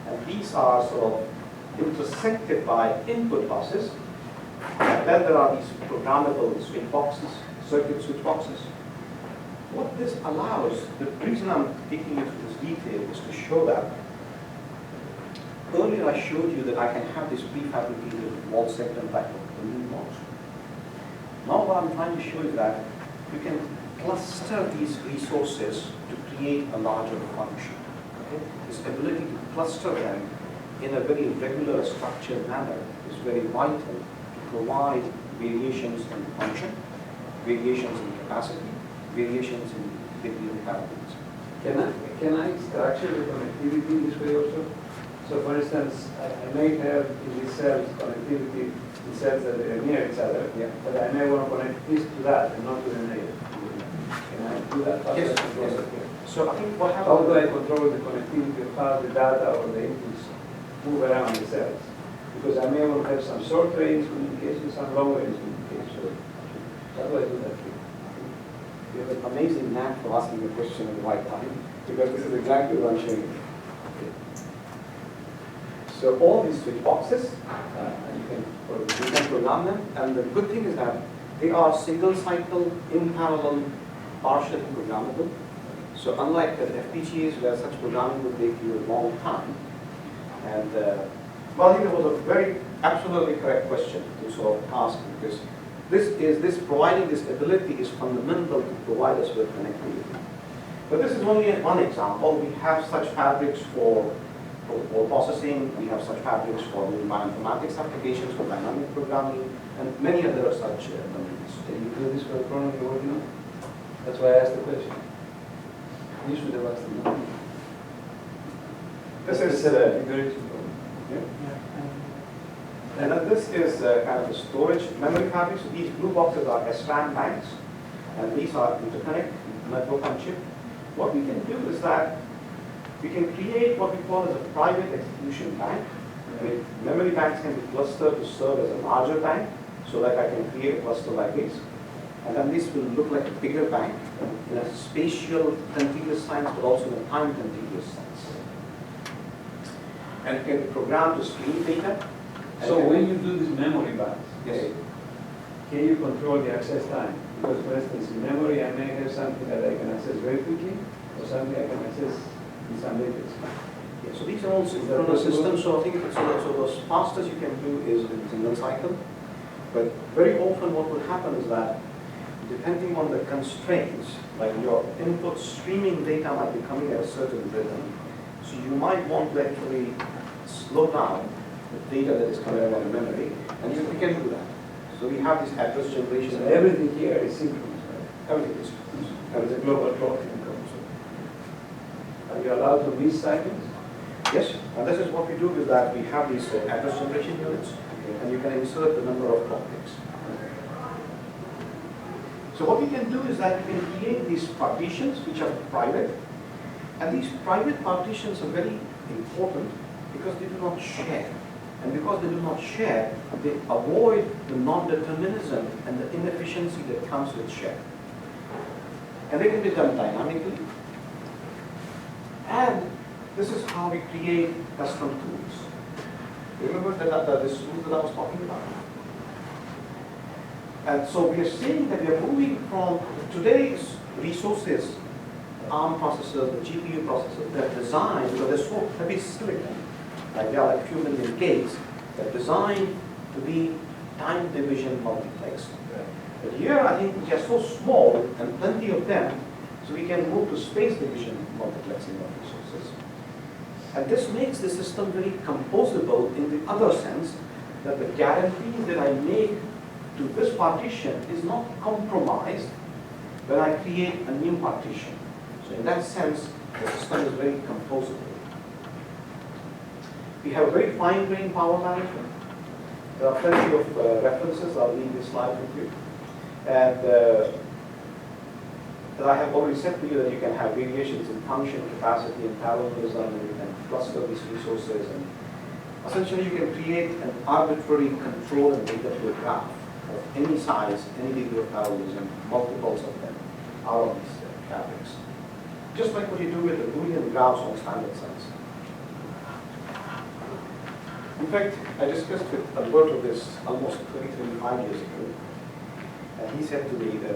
And these are sort of intersected by input buses. And then there are these programmable switch boxes, circuit switch boxes. What this allows, the reason I'm taking you through this detail is to show that earlier I showed you that I can have this prefabricated wall segment type of building blocks. Now what I'm trying to show is that you can cluster these resources to create a larger function. Okay? This ability to cluster them in a very regular structured manner is very vital to provide variations in function, variations in capacity, variations in degree of parameters. Can I structure the connectivity this way also? So for instance, I may have in these cells connectivity in cells that are near each other, but I may want to connect this to that and not to the neighbor. Can I do that? Yes. So I think what happens... How do I control the connectivity of how the data or the inputs move around the cells? Because I may want to have some short range communication, some long range communication. How do I do that? You have an amazing knack for asking a question at the right time, because this is exactly what I'm showing you. So all these switch boxes, you can program them, and the good thing is that they are single cycle, in parallel, partially programmable. So unlike the FPGAs where such programming would take you a long time, and well, I think it was a very absolutely correct question to sort of ask, because providing this ability is fundamental to provide us with connectivity. But this is only one example. We have such fabrics for processing, we have such fabrics for bioinformatics applications, for dynamic programming, and many other such domains. Can you do this for a program you're working on? That's why I asked the question. You should have asked the question. This is configuration problem. And then this is kind of a storage memory fabric. So these blue boxes are SRAM banks, and these are interconnect, network on chip. What we can do is that we can create what we call as a private execution bank. Memory banks can be clustered to serve as a larger bank. so that I can create a cluster like this. And then this will look like a bigger bank in a spatial contiguous sense, but also in a time contiguous sense. And it can be programmed to stream data. So when you do this memory banks, Yes. can you control the access time? Because for instance, in memory, I may have something that I can access very quickly, or something I can access in some latency. Yeah, so these are all synchronous systems, so I think so the fastest you can do is in single cycle. But very often what will happen is that depending on the constraints, like your input streaming data might be coming at a certain rhythm, so you might want to actually slow down the data that is coming out of memory, and you can do that. So we have this address generation. So everything here is synchronous, right? Everything is synchronous. There is a global clock in Composable. Are you allowed to miss cycles? Yes, and this is what we do is that we have these address generation units, and you can insert the number of clock ticks. So what we can do is that we can create these partitions which are private, and these private partitions are very important because they do not share. And because they do not share, they avoid the non-determinism and the inefficiency that comes with share. And they can be done dynamically. And this is how we create custom tools. Remember this tool that I was talking about? And so we are saying that we are moving from today's resources, ARM processors, the GPU processors, they're designed, because they're so heavy silicon, like they are like a few million gates, they're designed to be time division multiplexed. But here I think we are so small and plenty of them, so we can move to space division multiplexing of resources. And this makes the system very composable in the other sense that the guarantees that I make to this partition is not compromised when I create a new partition. So in that sense, the system is very composable. We have very fine-grained power management. There are plenty of references. I'll leave this slide with you. And I have already said to you that you can have variations in function, capacity, and parallelism, and you can cluster these resources. And essentially, you can create an arbitrary control and data flow graph of any size, any degree of parallelism, multiples of them out of these fabrics. Just like what you do with the Boolean graphs on standard sense. In fact, I discussed with Alberto this almost 25 years ago, and he said to me that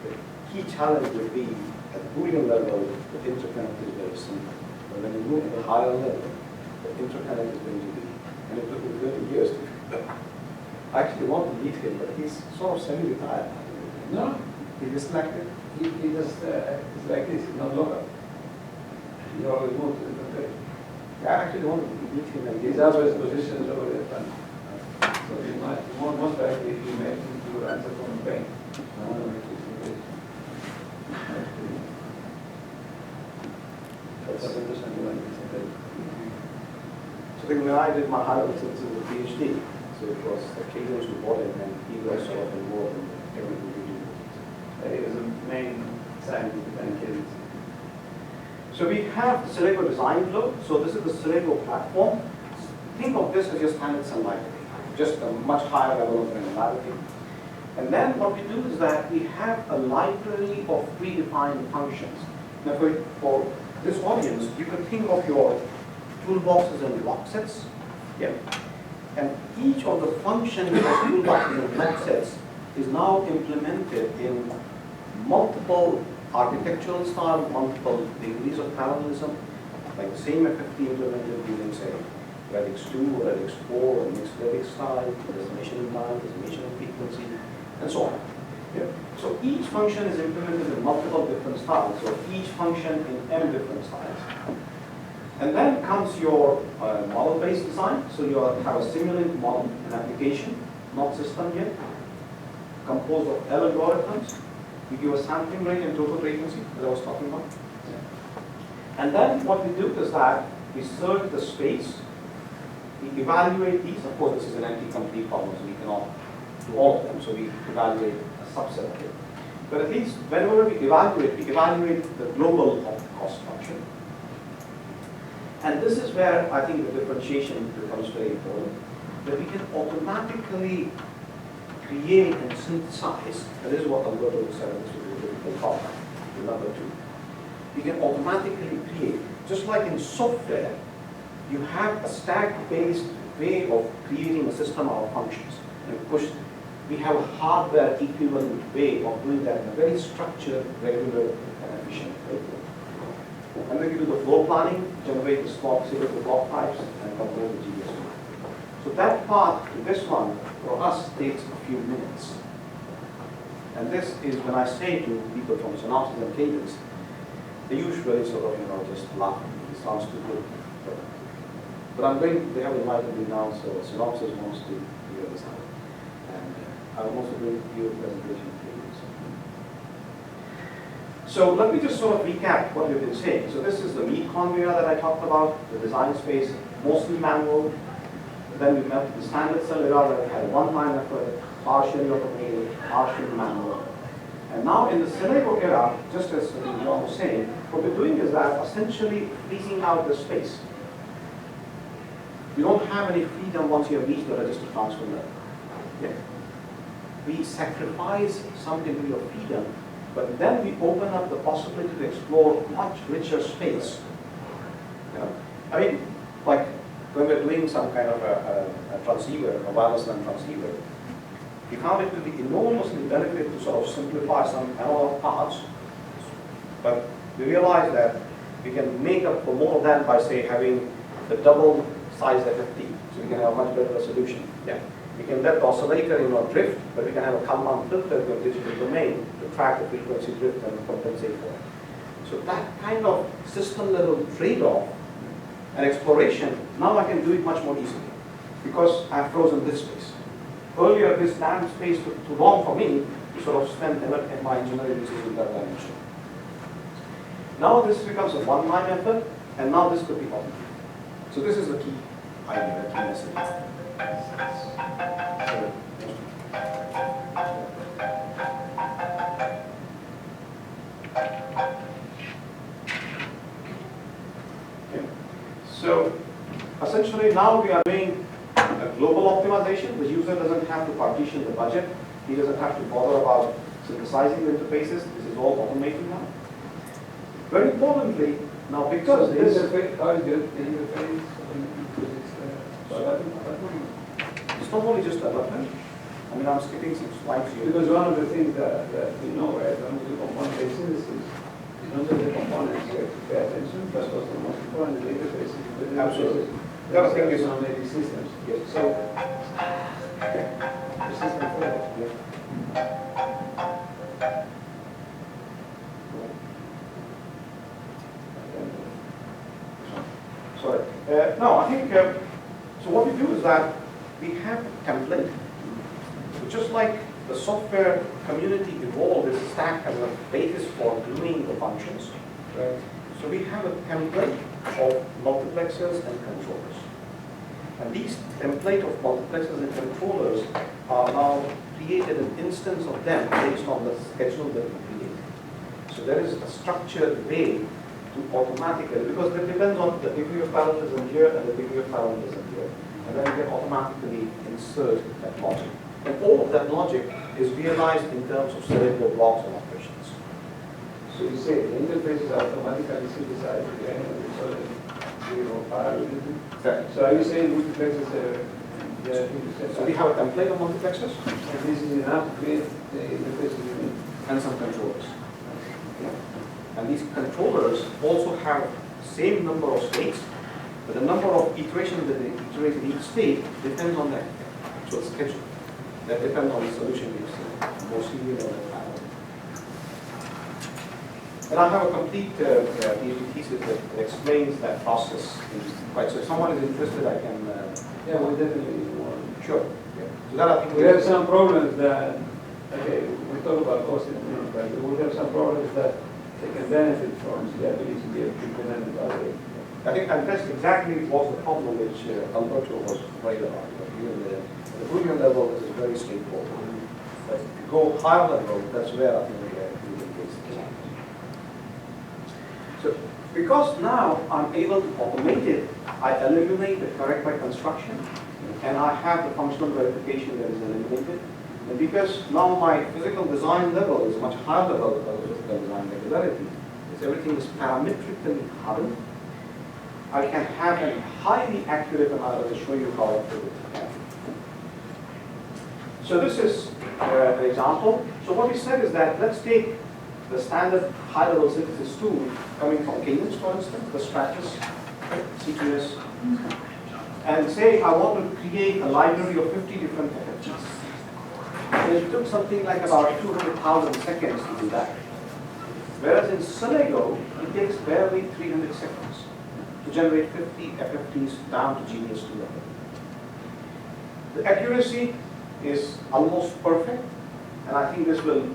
the key challenge would be at the Boolean level, the interconnect is very simple. But when you move to the higher level, the interconnect is going to be, and it took me 30 years to figure that out. I actually want to meet him, but he's sort of semi-retired. No, He disconnected. he just it's like this, it's not local. He always moves to different place. I actually want to meet him and His other positions over there. So he might, most likely, he may need to answer from Spain. That's a position you want to take. So then when I did my higher to the PhD, so it was the Cego who bought it, and he was sort of involved in everything we do. He was the main scientist behind Cego. So we have the SiLago design flow. So this is the SiLago platform. Think of this as your standard cell library, just a much higher level of granularity. And then what we do is that we have a library of predefined functions. Now for this audience, you can think of your toolboxes and block sets. Yeah. And each of the functions of toolboxes and block sets is now implemented in multiple architectural style, multiple degrees of parallelism, like the same FFT implemented using, say, radix 2 or radix 4 or mixed radix style, decimation in time, decimation in frequency, and so on. Yeah. So each function is implemented in multiple different styles, so each function in m different styles. And then comes your model-based design, so you have a Simulink model, an application, not system yet, composed of L algorithms. We give a sampling rate and total latency, as I was talking about. And then what we do is that we search the space, we evaluate these. Of course, this is an NP-complete problem, so we cannot do all of them, so we evaluate a subset of it. But at least whenever we evaluate the global cost function. And this is where I think the differentiation becomes very important, that we can automatically create and synthesize, and this is what Alberto said, this is a difficult problem, number 2. You can automatically create, just like in software, you have a stack-based way of creating a system of functions. We have a hardware equivalent way of doing that in a very structured, regular, and efficient way. And then you do the floor planning, generate the slot, sequence the block types, and control the GBS. So that part to this one, for us, takes a few minutes. And this is when I say to people from synopsis and cadence, they usually sort of, just laugh. It sounds too good. But they have invited me now, so synopsis wants to hear this out. And I will also bring you a presentation for you. So let me just sort of recap what we've been saying. So this is the meat conveyor that I talked about, the design space, mostly manual. Then we met the standard cell era where we had a one-time effort, partially automated, partially manual. And now in the SiLago era, just as John was saying, what we're doing is that essentially freezing out the space. You don't have any freedom once you have reached the register transfer level. Yeah. We sacrifice some degree of freedom, but then we open up the possibility to explore much richer space. I mean, like when we're doing some kind of a transceiver, a wireless LAN transceiver, we found it to be enormously beneficial to sort of simplify some analog parts, but we realized that we can make up for more of that by, say, having the double size FFT, so we can have a much better resolution. Yeah. We can let the oscillator drift, but we can have a Kalman filter in the digital domain to track the frequency drift and compensate for it. So that kind of system level trade-off and exploration, now I can do it much more easily because I've frozen this space. Earlier, this damn space took too long for me to sort of spend my engineering resources in that dimension. Now this becomes a one-time effort, and now this could be automated. So this is the key idea, the key message. So essentially now we are doing a global optimization. The user doesn't have to partition the budget. He doesn't have to bother about synthesizing the interfaces. This is all automated now. Very importantly, now because the interface, how is the interface? It's not only just development. I mean, I'm skipping some slides here. Because one of the things that we know, right, when we do component-based synthesis, in terms of the components, you have to pay attention, but what's the most important, the interfaces. Absolutely. The other thing is on maybe systems. Yes. So, the system forward. Yeah. Sorry. No, I think, so what we do is that we have a template. So just like the software community evolved, this stack as a basis for gluing the functions. Right. So we have a template of multiplexers and controllers. And these template of multiplexers and controllers are now created an instance of them based on the schedule that we create. So there is a structured way to automatically, because it depends on the degree of parallelism here and the degree of parallelism here. And then you can automatically insert that logic. And all of that logic is realized in terms of SiLago blocks and operations. So you say the interfaces are automatically synthesized at the end of the zero parallelism? Exactly. So are you saying multiplexers are So we have a template of multiplexers. And this is enough to create the interfaces you need? And some controllers. Yeah. And these controllers also have same number of states, but the number of iterations that they iterate in each state depends on the actual schedule. That depends on the solution you see, more serial or parallel. And I have a complete PhD thesis that explains that process. Right. So if someone is interested, I can. Yeah, we definitely want. Sure. Yeah. So that I think we have some problems that. Okay, we talk about cost in a minute, but we have some problems that they can benefit from the ability to be able to implement it other way. I think, and that's exactly was the problem which Alberto was right about. At the Boolean level, this is very straightforward. But if you go higher level, that's where I think we can face the challenge. So, because now I'm able to automate it, I eliminate the correct by construction, and I have the functional verification that is eliminated. And because now my physical design level is much higher level of physical design regularity, because everything is parametrically hardened, I can have a highly accurate amount. I will show you how accurate it can be. So this is an example. So what we said is that let's take the standard high-level synthesis tool coming from Cadence, for instance, the Stratus, C2S, and say I want to create a library of 50 different FFTs. And it took something like about 200,000 seconds to do that. Whereas in SiLago, it takes barely 300 seconds to generate 50 FFTs down to genius 2 level. The accuracy is almost perfect, and I think this will,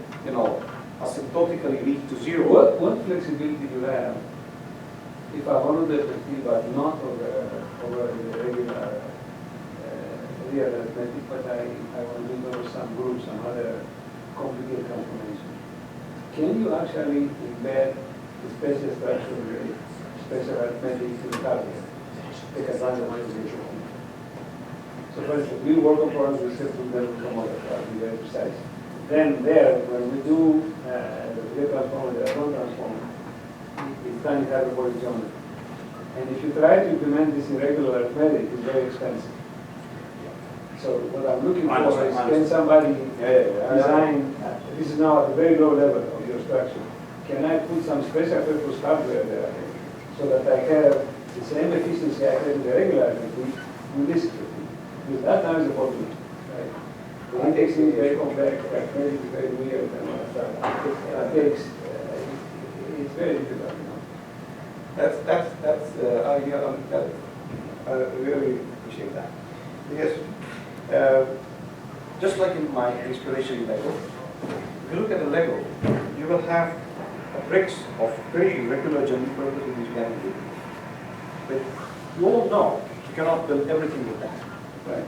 asymptotically lead to zero. What flexibility do you have if I want to do FFT but not over the regular real arithmetic, but I want to do over some groups, some other complicated transformation? Can you actually embed the special structure, special arithmetic to the calculator? Take advantage of it. So for instance, we work on problems with simple level from other to be very precise. Then there, when we do the Fourier transform and the Laplace transform, it's done in hyperbolic geometry. And if you try to implement this in regular arithmetic, it's very expensive. So what I'm looking for is, can somebody design, this is now at a very low level of your structure, can I put some special purpose hardware there so that I have the same efficiency I have in the regular arithmetic with this? Because that now is a problem. Right? The index is very complex, arithmetic is very weird, and all that stuff. It's very difficult. I really appreciate that. Because just like in my inspiration Lego, if you look at the Lego, you will have bricks of very irregular general purpose which you can do. But you all know you cannot build everything with that. Right?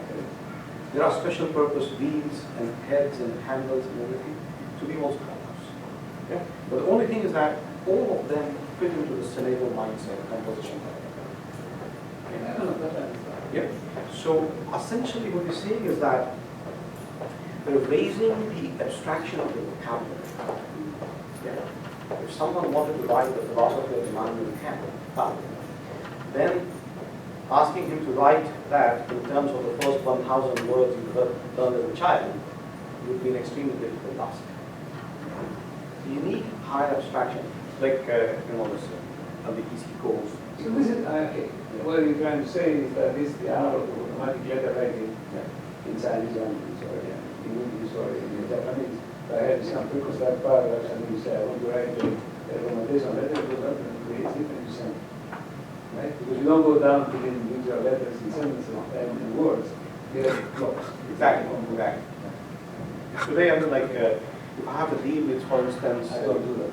There are special purpose wheels and heads and handles and everything to be most complex. Okay? But the only thing is that all of them fit into the SiLago mindset composition. Yeah. So essentially what we're saying is that we're raising the abstraction of the vocabulary. Yeah. If someone wanted to write the philosophy of Immanuel Kant, then asking him to write that in terms of the first 1,000 words you learned as a child would be an extremely difficult task. You need higher abstraction, like this the easy goals. So this is okay. What you're trying to say is that this is the analog of automatic letter writing in Chinese language or in English or in Japanese. I had some preconstruct paragraphs and you say I want to write a romanization letter, it goes up and creates different percent. Right? Because you don't go down to the individual letters in sentences and words. They are blocks. Exactly. Today I mean if I have to deal with, for instance, I don't do that.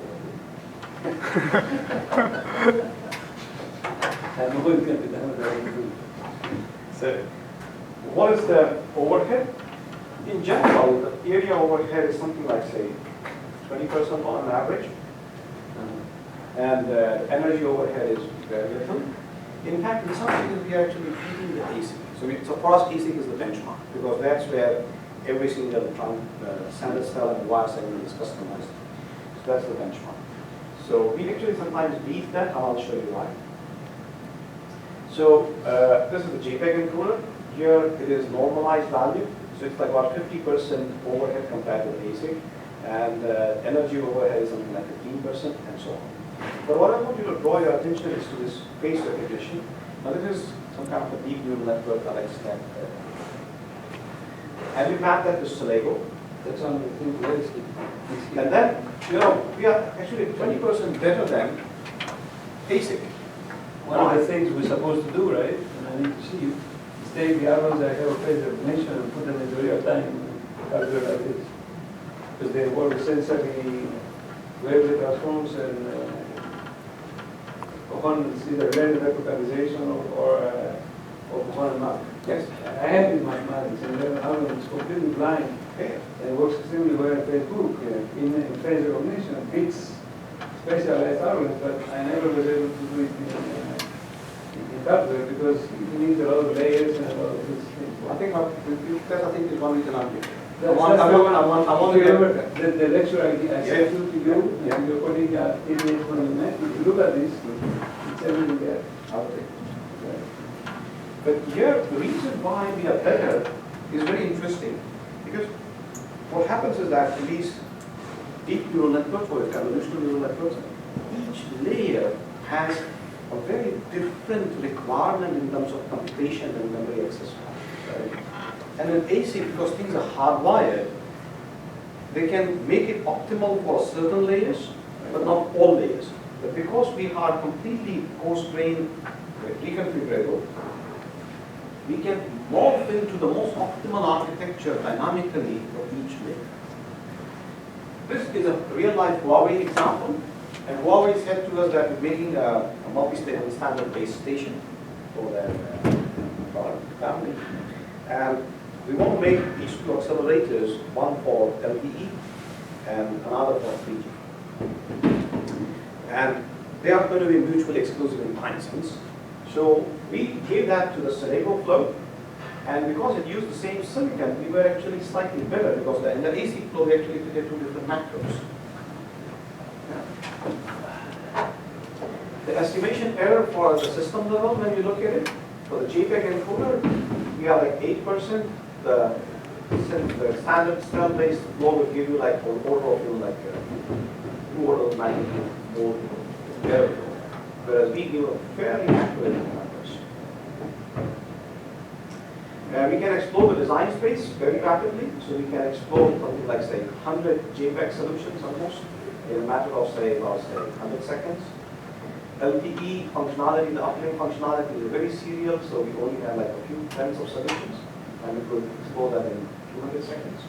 So, what is the overhead? In general, the area overhead is something like, say, 20% on an average. And energy overhead is very little. In fact, in some cases, we are actually beating the ASIC. So for us, ASIC is the benchmark, because that's where every single standard cell and wire segment is customized. So that's the benchmark. So we actually sometimes beat that, and I'll show you why. So this is the JPEG encoder. Here it is normalized value. So it's like about 50% overhead compared to ASIC. And energy overhead is something like 15% and so on. But what I want you to draw your attention is to this face recognition. Now this is some kind of a deep neural network that I extend. And we map that to SiLago. That's on the thing very steep. And then, we are actually 20% better than ASIC. One of the things we're supposed to do, right, and I need to see you, is take the arrows that have a phase recognition and put them into real time calculate like this. Because they work essentially wavelet transforms and components, either linear localization or component map. Yes. I have in mathematics, and then it's completely blind. Okay. And it works extremely well in Facebook. In phase recognition, it beats specialized algorithms, but I never was able to do it in calculator because you need a lot of layers and a lot of these things. I think is one we can argue. That's want the one. I want to Remember get. the lecture I Yeah. sent to you, and your colleague 10 minutes when you met. If you look at this, it's everything there. Okay. But here, the reason why we are better is very interesting, because what happens is that in these deep neural networks or evolutionary neural networks, each layer has a very different requirement in terms of computation and memory access. Right? And in ASIC, because things are hardwired, they can make it optimal for certain layers, but not all layers. But because we are completely coarse-grained, reconfigurable, we can morph into the most optimal architecture dynamically for each layer. This is a real-life Huawei example, and Huawei said to us that we're making a multi-state standard base station for their product family, and we want to make these two accelerators, one for LTE and another for 3G. And they are going to be mutually exclusive in time sense. So we gave that to the SiLago flow, and because it used the same silicon, we were actually slightly better, because in the AC flow we actually created two different macros. The estimation error for the system level, when you look at it, for the JPEG encoder, we are like 8%. The standard cell-based flow will give you like an order of like 2 orders of magnitude more error, whereas we give a fairly accurate numbers. We can explore the design space very rapidly, so we can explore something like say 100 JPEG solutions almost in a matter of say about 100 seconds. LTE functionality, the uplink functionality is very serial, so we only have like a few tens of solutions, and we could explore that in 200 seconds.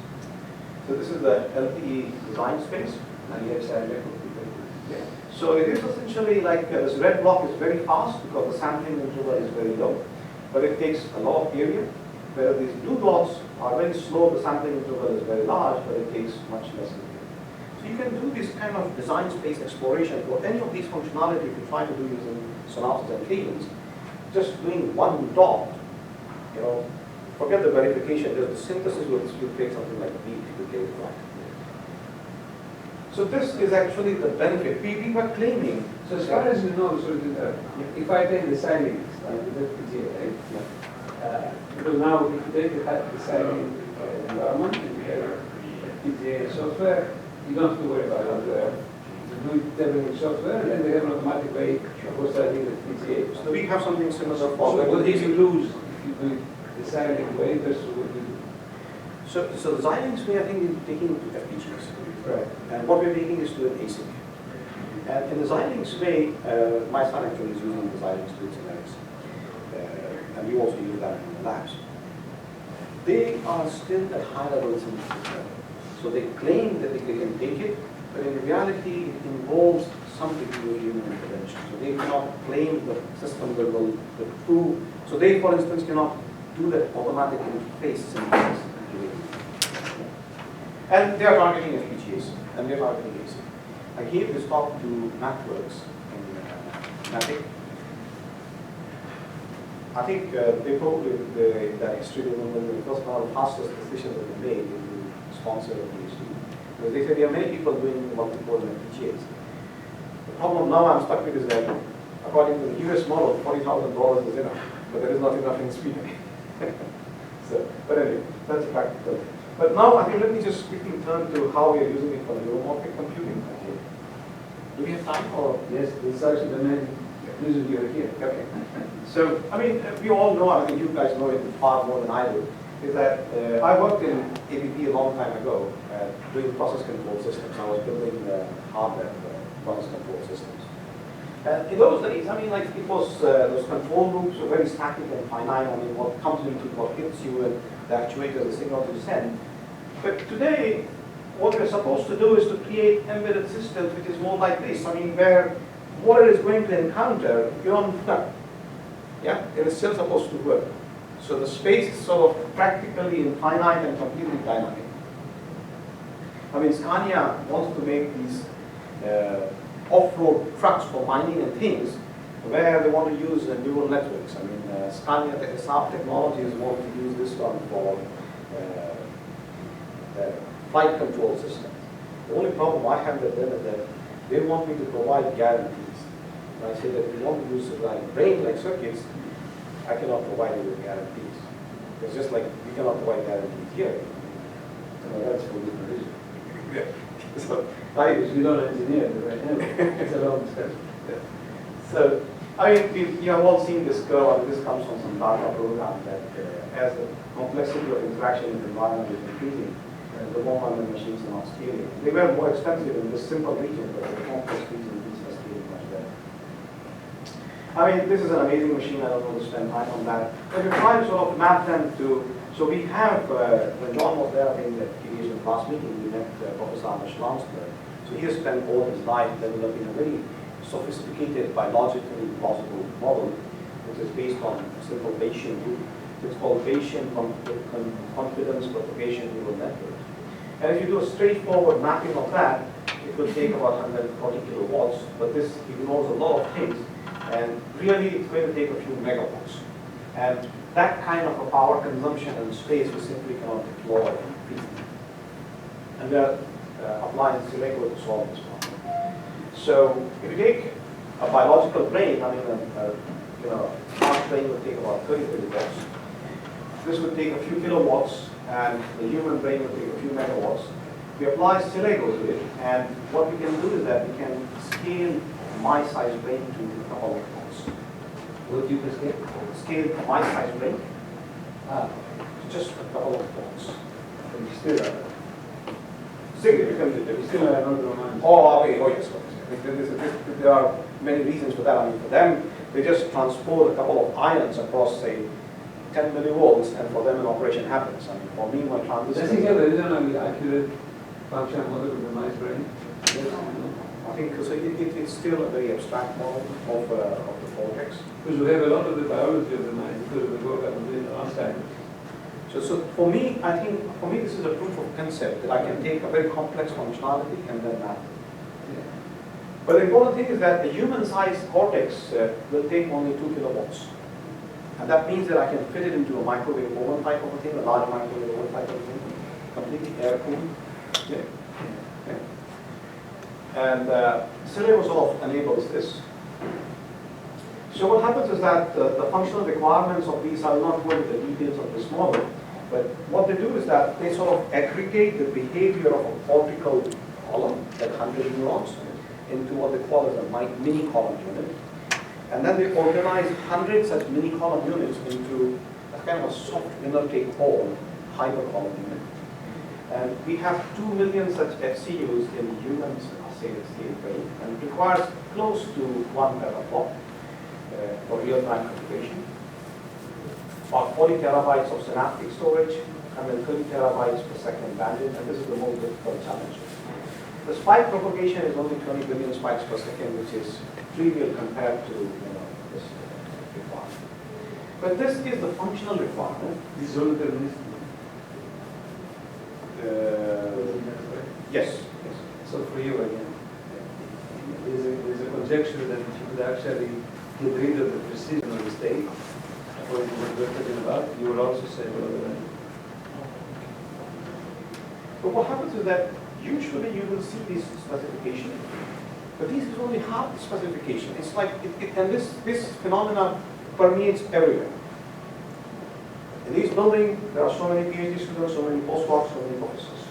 So this is the LTE design space. And yes, yeah. So it is essentially like this red block is very fast because the sampling interval is very low, but it takes a lot of area. Whereas these blue dots are very slow, the sampling interval is very large, but it takes much less area. So you can do this kind of design space exploration for any of these functionality if you try to do using synopsis and cadence. Just doing one dot, forget the verification, just the synthesis will take something like a week to get it right. So this is actually the benefit. We were claiming. So as far as you know, if I take the silent FPGA, right? Yeah. Because now if you take the silent environment and you have FPGA software, you don't have to worry about hardware. You do it everything in software, and then they have an automatic way of studying the FPGA. So we have something similar for. So what do you lose if you do it the silent way versus what you do? So the Xilinx way, I think, is taking to FPGAs. Right. And what we're making is to an ASIC. And in the Xilinx way, my son actually is using the Xilinx to its merits. And we also use that in the labs. They are still at high levels in the So they claim that they can take it, but in reality it involves some degree of human intervention. So they cannot claim the system will prove. So they, for instance, cannot do that automatic interface synthesis. And they are targeting FPGAs, and they are targeting ASIC. I gave this talk to MathWorks in Matic. I think they probably that history was the first one of the fastest decisions that they made in the sponsor of the PhD. Because they said there are many people doing multi-core FPGAs. The problem now I'm stuck with is that according to the US model, $40,000 is enough, but there is not enough in Sweden. But anyway, that's practical. But now I think let me just quickly turn to how we are using it for neuromorphic computing. Okay. Do we have time or? Yes, this is actually the main reason you are here. Okay. So, I mean, we all know, I think you guys know it far more than I do, is that I worked in ABB a long time ago doing process control systems. I was building hardware for process control systems. And in those days, I mean, like it was, those control loops were very static and finite. I mean, what comes into what hits you and the actuator, the signal to send. But today, what we're supposed to do is to create embedded systems which is more like this. I mean, where what it is going to encounter, you don't know. Yeah, it is still supposed to work. So the space is sort of practically infinite and completely dynamic. I mean, Scania wants to make these off-road trucks for mining and things, where they want to use neural networks. I mean, Scania, the SAP Technologies want to use this one for flight control systems. The only problem I have with them is that they want me to provide guarantees. And I say that if you want to use like brain-like circuits, I cannot provide you with guarantees. It's just like we cannot provide guarantees here. That's for different reason. Yeah. So, Because you don't engineer the right hand. It's a long discussion. So, I mean, you have all seen this curve, and this comes from some data program that as the complexity of interaction in the environment is increasing, the more the machines are not scaling. They were more expensive in this simple region, but the complex region these are scaling much better. I mean, this is an amazing machine. I don't want to spend time on that. But we try to sort of map them to, so we have, when John was there, I think at the last meeting, we met Professor Ahmed Hemani. So he has spent all his life developing a very sophisticated, biologically plausible model, which is based on simple Bayesian rule. It's called Bayesian confidence propagation neural network. And if you do a straightforward mapping of that, it will take about 140 kilowatts, but this ignores a lot of things, and really it's going to take a few megawatts. And that kind of a power consumption in space we simply cannot deploy feasibly. And we are applying SiLago to solve this problem. So if you take a biological brain, I mean, our brain would take about 30 kilowatts. This would take a few kilowatts, and the human brain would take a few megawatts. We apply SiLago to it, and what we can do is that we can scale my size brain to a couple of watts. What you can scale? Scale my size brain to just a couple of watts. And you still have Significantly You still have another one. Oh, okay, oh yes. There are many reasons for that. I mean, for them, they just transport a couple of ions across, say, 10 millivolts, and for them an operation happens. I mean, for me, my transistor. Does he have a reasonably accurate functional model of the mice brain? Yes. I think so it's still a very abstract model of the cortex. Because we have a lot of the biology of the mice because we work on the Alzheimer's. So for me, I think this is a proof of concept that I can take a very complex functionality and then map it. Yeah. But the important thing is that the human-sized cortex will take only 2 kilowatts. And that means that I can fit it into a microwave oven type of a thing, a large microwave oven type of a thing, completely air-cooled. Yeah. Yeah. And SiLago sort of enables this. So what happens is that the functional requirements of these, I will not go into the details of this model, but what they do is that they sort of aggregate the behavior of a cortical column, like 100 neurons, into what they call as a mini column unit. And then they organize 100 such mini column units into a kind of a soft winner take all hypercolumn unit. And we have 2 million such FCUs in humans, say it's brain, and it requires close to 1 teraflop for real-time computation. About 40 terabytes of synaptic storage, and then 30 terabytes per second bandwidth, and this is the most difficult challenge. The spike propagation is only 20 billion spikes per second, which is trivial compared to this requirement. But this is the functional requirement. This is only deterministic. Yes. So for you again, there's a conjecture that if you could actually get rid of the precision of the state, according to what we're talking about, you will also say, well, but what happens is that usually you will see these specifications, but this is only half the specification. It's like, and this phenomena permeates everywhere. In these buildings, there are so many PhD students, so many postdocs, so many professors.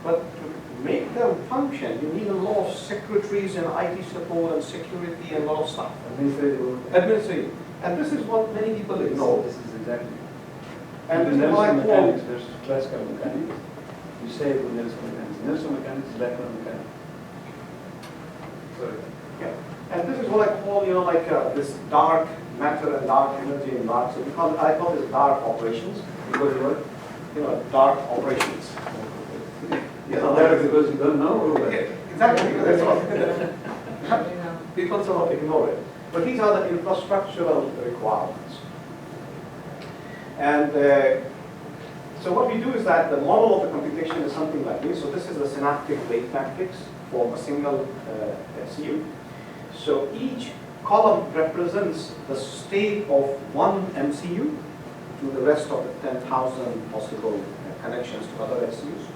But to make them function, you need a lot of secretaries and IT support and security and a lot of stuff. Administrative. And this is what many people ignore. This is exactly. And the this is why I Nelson call mechanics versus classical mechanics. You say it with Nelson mechanics. Nelson mechanics is electron mechanics. Sorry. Yeah. And this is what I call, this dark matter and dark energy and dark. So I call this dark operations because dark operations. That is because you don't know. Exactly. That's what people sort of ignore it. But these are the infrastructural requirements. And so what we do is that the model of the computation is something like this. So this is the synaptic weight matrix for a single FCU. So each column represents the state of one MCU to the rest of the 10,000 possible connections to other SUs.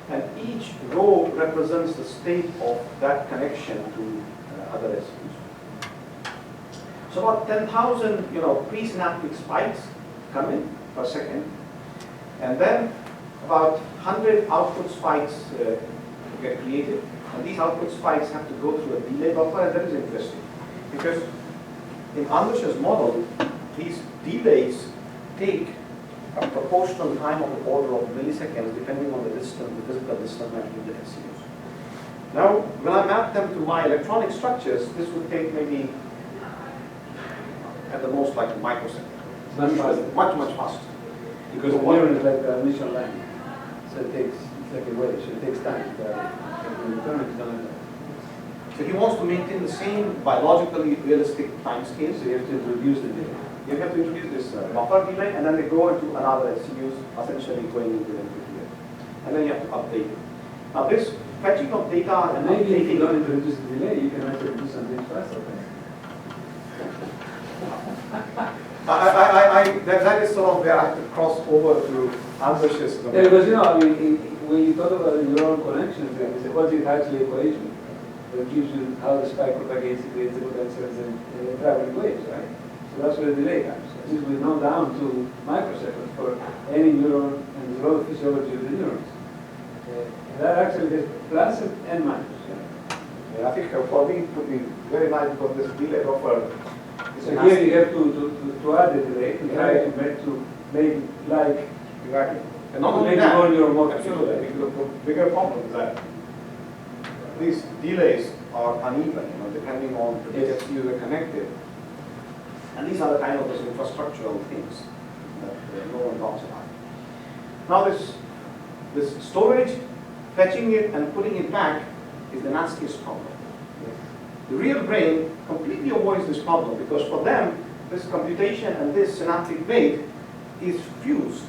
And each row represents the state of that connection to other SUs. So about 10,000 presynaptic spikes come in per second. And then about 100 output spikes get created. And these output spikes have to go through a delay buffer, and that is interesting. Because in Anders's model, these delays take a proportional time of the order of milliseconds depending on the distance, the physical distance between the SUs. Now, when I map them to my electronic structures, this would take maybe at the most like a microsecond. Much faster. Much faster. Because the neuron is like a mission line. So it's like a wave, so it takes time. The return is done. So he wants to maintain the same biologically realistic time scale. So you have to introduce the delay. You have to introduce this buffer delay, and then they go into another SUs, essentially going into the NVIDIA. And then you have to update it. Now this fetching of data and maybe if you updating. don't introduce the delay, you can actually do something faster. That is sort of where I have to cross over to Anders's. Yeah, because I mean, when you talk about the neural connections, what is actually equation that gives you how the spike propagates, it creates the potentials and traveling waves, right? So that's where the delay comes. Since we know down to microseconds for any neuron and the raw physiology of the neurons. That actually is plus and minus. Yeah, I think for me it would be very nice for this delay buffer. So here you have to add the delay to try to make like exactly. And not to only make that, all your more absolutely, the bigger problem is that these delays are uneven, depending on the data SUs are connected. And these are the kind of those infrastructural things that no one talks about. Now this storage, fetching it and putting it back is the nastiest problem. The real brain completely avoids this problem because for them, this computation and this synaptic rate is fused.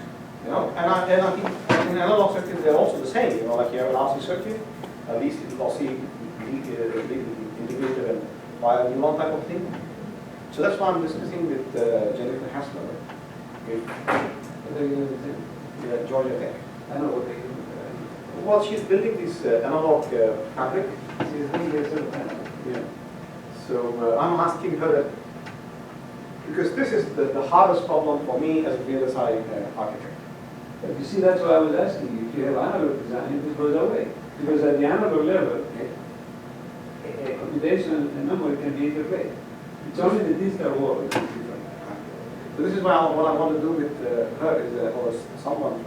And I think in analog circuits they're also the same. Like you have an RC circuit, at least it's lossy, integrated and via neuron type of thing. So that's why I'm discussing with Jennifer Hassler, with Georgia Tech. I know what they do. Well, she's building this analog fabric. She's doing this sort of Yeah. So I'm asking her that, because this is the hardest problem for me as a VLSI architect. But you see, that's why I was asking you, if you have analog design, this goes away. Because at the analog level, computation and memory can be interplayed. It's only the digital world that is different. So this is what I want to do with her is, or someone.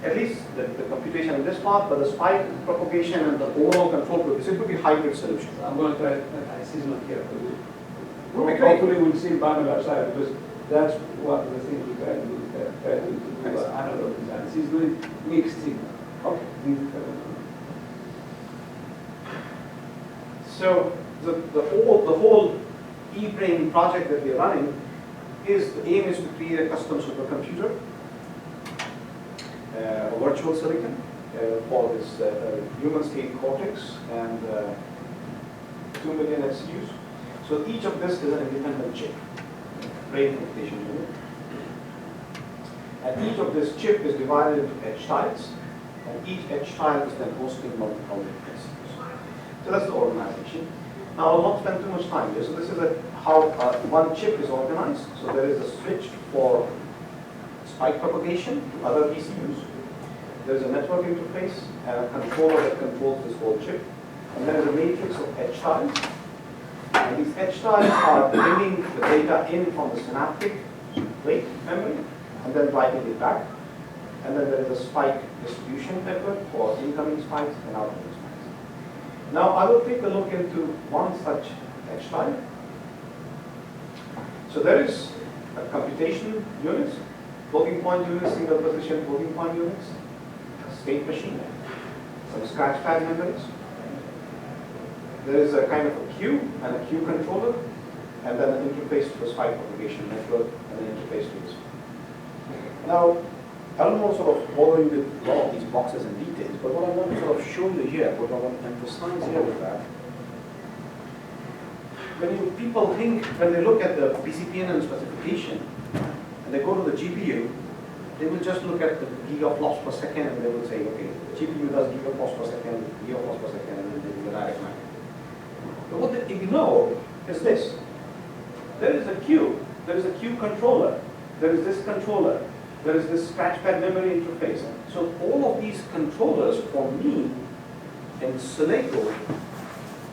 At least the computation in this part, but the spike propagation and the overall control group, this could be hybrid solution. I'm going to try, I see not here. Hopefully we'll see Bangla side because that's one of the things we try to do. Try to do analog design. She's doing mixed signal. Okay. So the whole E-Brain project that we are running is, the aim is to create a custom supercomputer, a virtual silicon for this human state cortex and 2 million SUs. So each of this is an independent chip, brain computation unit. And each of this chip is divided into edge tiles, and each edge tile is then hosting multiple SUs. So that's the organization. Now I'll not spend too much time here. So this is how one chip is organized. So there is a switch for spike propagation to other PCUs. There's a network interface and a controller that controls this whole chip. And there is a matrix of edge tiles. And these edge tiles are bringing the data in from the synaptic rate memory and then writing it back. And then there is a spike distribution network for incoming spikes and outgoing spikes. Now I will take a look into one such edge tile. So there is a computation unit, floating point units, single position floating point units, a state machine, some scratch pad memories. There is a kind of a queue and a queue controller, and then an interface to the spike propagation network, and an interface to this. Now, I don't want to sort of bother you with all of these boxes and details, but what I want to sort of show you here, what I want to emphasize here is that people think, when they look at the PCPNN specification, and they go to the GPU, they will just look at the gigaflops per second and they will say, okay, GPU does gigaflops per second, gigaflops per second, and then they do the direct math. But what they ignore is this. There is a queue, there is a queue controller, there is this controller, there is this scratchpad memory interface. So all of these controllers for me in SiLago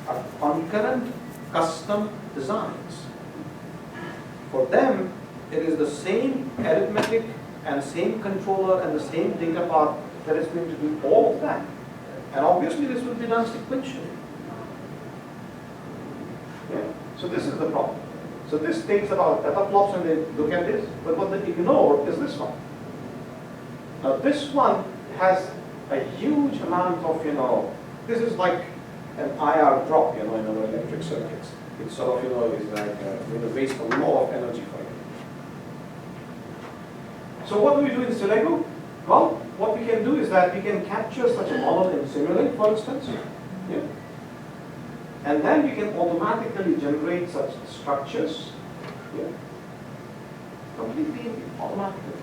are concurrent custom designs. For them, it is the same arithmetic and same controller and the same data path that is going to do all of that. And obviously this will be done sequentially. Yeah. So this is the problem. So this takes about petaflops and they look at this, but what they ignore is this one. Now this one has a huge amount of, this is like an IR drop, in our electric circuits. It's sort of, is like, waste a lot of energy for it. So what do we do in SiLago? Well, what we can do is that we can capture such a model in Simulate, for instance. Yeah. And then we can automatically generate such structures. Yeah. Completely automatically.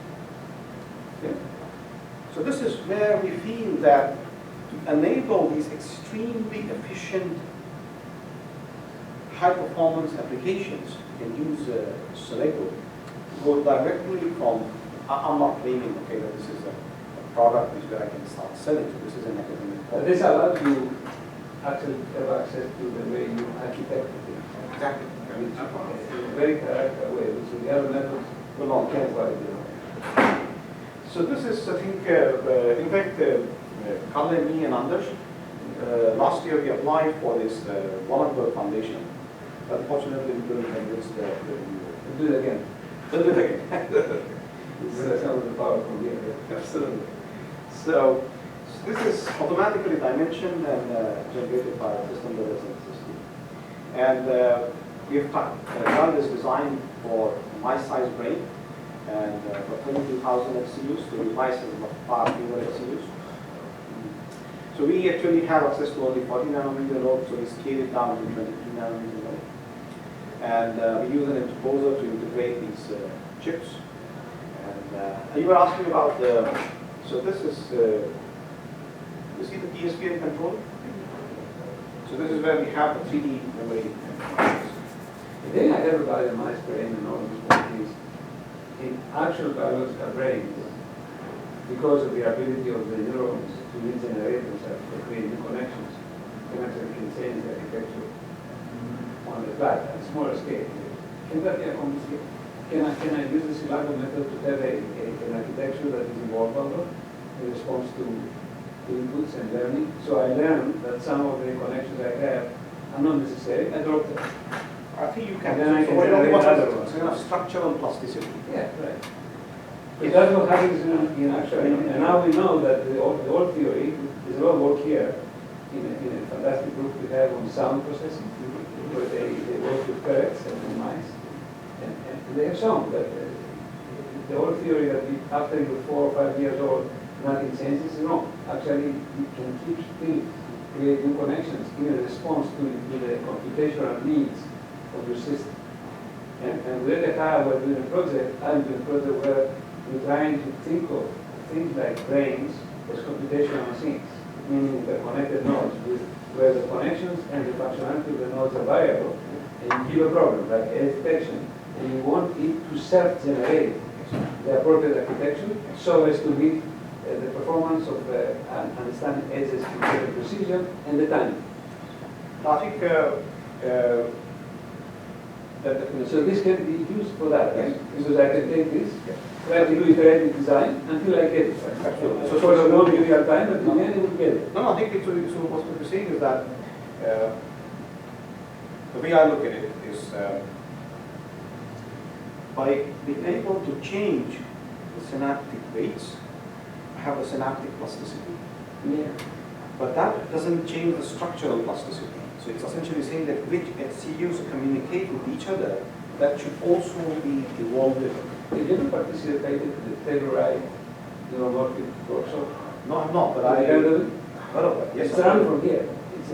Yeah. So this is where we feel that to enable these extremely efficient, high-performance applications, you can use SiLago. Go directly from, I'm not claiming, okay, that this is a product which I can start selling. So this is an academic product. This allows you actually have access to the way you architect things. Exactly. In a very character way, which the other methods will not care about it. So this is, I think, in fact, Kalle, me and Anders, last year we applied for this Wallenberg Foundation. Unfortunately, we couldn't convince the We'll do it again. We'll do it again. That's some of the power from here. Absolutely. So this is automatically dimensioned and generated by a system that doesn't exist. And we've done this design for my size brain and for 22,000 XCUs. The device is far fewer XCUs. So we actually have access to only 40 nanometer node, so we scale it down to 23 nanometer node. And we use an interposer to integrate these chips. And you were asking about the, so this is, you see the PSPN controller? So this is where we have the 3D memory. The thing I ever got in my brain and all this is in actual biological brains, because of the ability of the neurons to regenerate themselves or create new connections, can actually change the architecture on the fly at a smaller scale. Can that be a complicated? Can I use the SiLago method to have an architecture that is evolvable in response to inputs and learning? So I learn that some of the connections I have are not necessary. I drop them. I think you can. And then I can so generate other ones. it's kind of structural plasticity. Yeah, right. But that's what happens in actual. And now we know that the old theory, there's a lot of work here in a fantastic group we have on sound processing, where they work with ferrets and mice. And they have shown that the old theory that after you're 4 or 5 years old, nothing changes is wrong. Actually, you can keep still create new connections in response to the computational needs of your system. And with the car, we're doing a project, I'm doing a project where we're trying to think of things like brains as computational machines, meaning the connected nodes with where the connections and the functionality of the nodes are variable, and you give a problem like edge detection, and you want it to self-generate the appropriate architecture so as to meet the performance of understanding edges with the precision and the timing. I think so this can be used for that, right? Because I can take this, try to do iterative design until I get it. So for the long real time, but in the end it will get it. No, I think it's, so what we're saying is that the way I look at it is by being able to change the synaptic weights, I have a synaptic plasticity. Yeah. But that doesn't change the structural plasticity. So it's essentially saying that which SCUs communicate with each other, that should also be evolved. Did you ever participate in the Taylor-Wright neuromorphic workshop? No, I'm not, but I heard of it. Heard of it? Yes, It's running from here. It's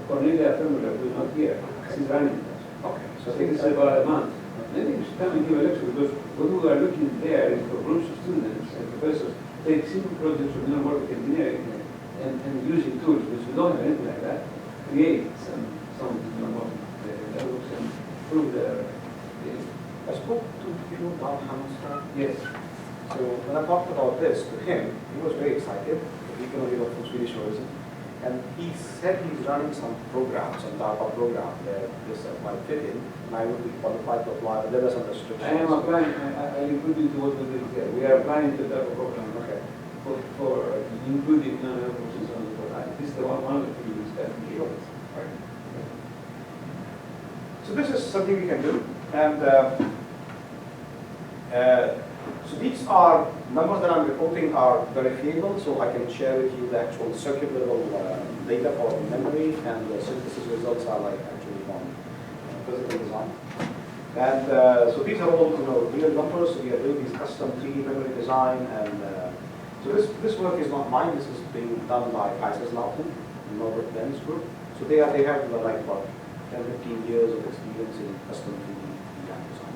Cornelia Firmula, who's not here. She's running. Okay. So I think it's about a month. Maybe you should come and give a lecture, because what we are looking there is for groups of students and professors take simple projects of network engineering and using tools, which we don't have anything like that, create some networks and prove their. I spoke to you about Hamilton. Yes. So when I talked about this to him, he was very excited. He can only work from Swedish origin. And he said he's running some programs, some DARPA program that this might fit in, and I would be qualified to apply, but there were some restrictions. I am applying, I include you to what we did here. We are applying to the DARPA program, okay, for including non-airports and so on and so forth. This is the one of the things that we Sure. Right. So this is something we can do, and so these are numbers that I'm reporting are verifiable, so I can share with you the actual circuit level data for memory, and the synthesis results are like actually from physical design. And so these are all real numbers. So we are doing these custom 3D memory design, and so this work is not mine. This is being done by SiLago, Norbert Ben's group. So they have like what 10-15 years of experience in custom 3D design.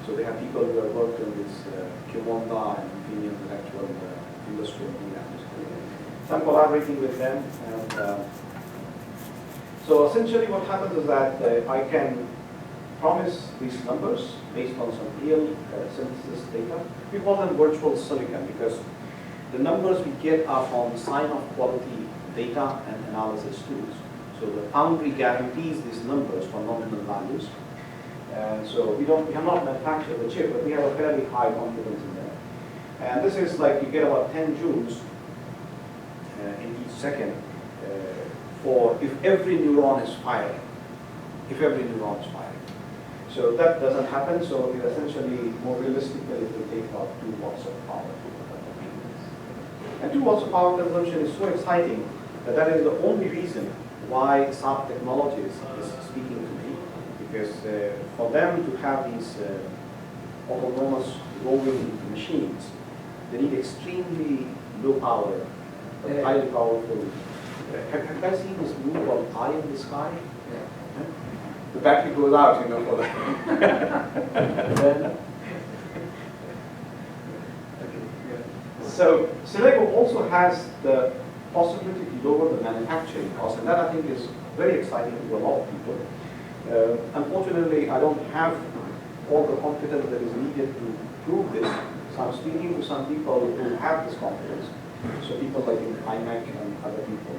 So they have people who have worked on this Kimonda and Infineon with actual industrial programs. So I'm collaborating with them, and so essentially what happens is that I can promise these numbers based on some real synthesis data. We call them virtual silicon because the numbers we get are from sign-off quality data and analysis tools. So the foundry guarantees these numbers for nominal values. And so we have not manufactured the chip, but we have a fairly high confidence in there. And this is like you get about 10 joules in each second for if every neuron is firing. If every neuron is firing. So that doesn't happen, so it essentially, more realistically, it will take about 2 watts of power. And 2 watts of power consumption is so exciting that is the only reason why SAP Technologies is speaking to me, because for them to have these autonomous roving machines, they need extremely low power, but highly powerful. Have you guys seen this movie called Eye in the Sky? Yeah. The battery goes out, for that. So SiLago also has the possibility to lower the manufacturing cost, and that I think is very exciting to a lot of people. Unfortunately, I don't have all the confidence that is needed to prove this, so I'm speaking to some people who have this confidence. So people like IMAC and other people.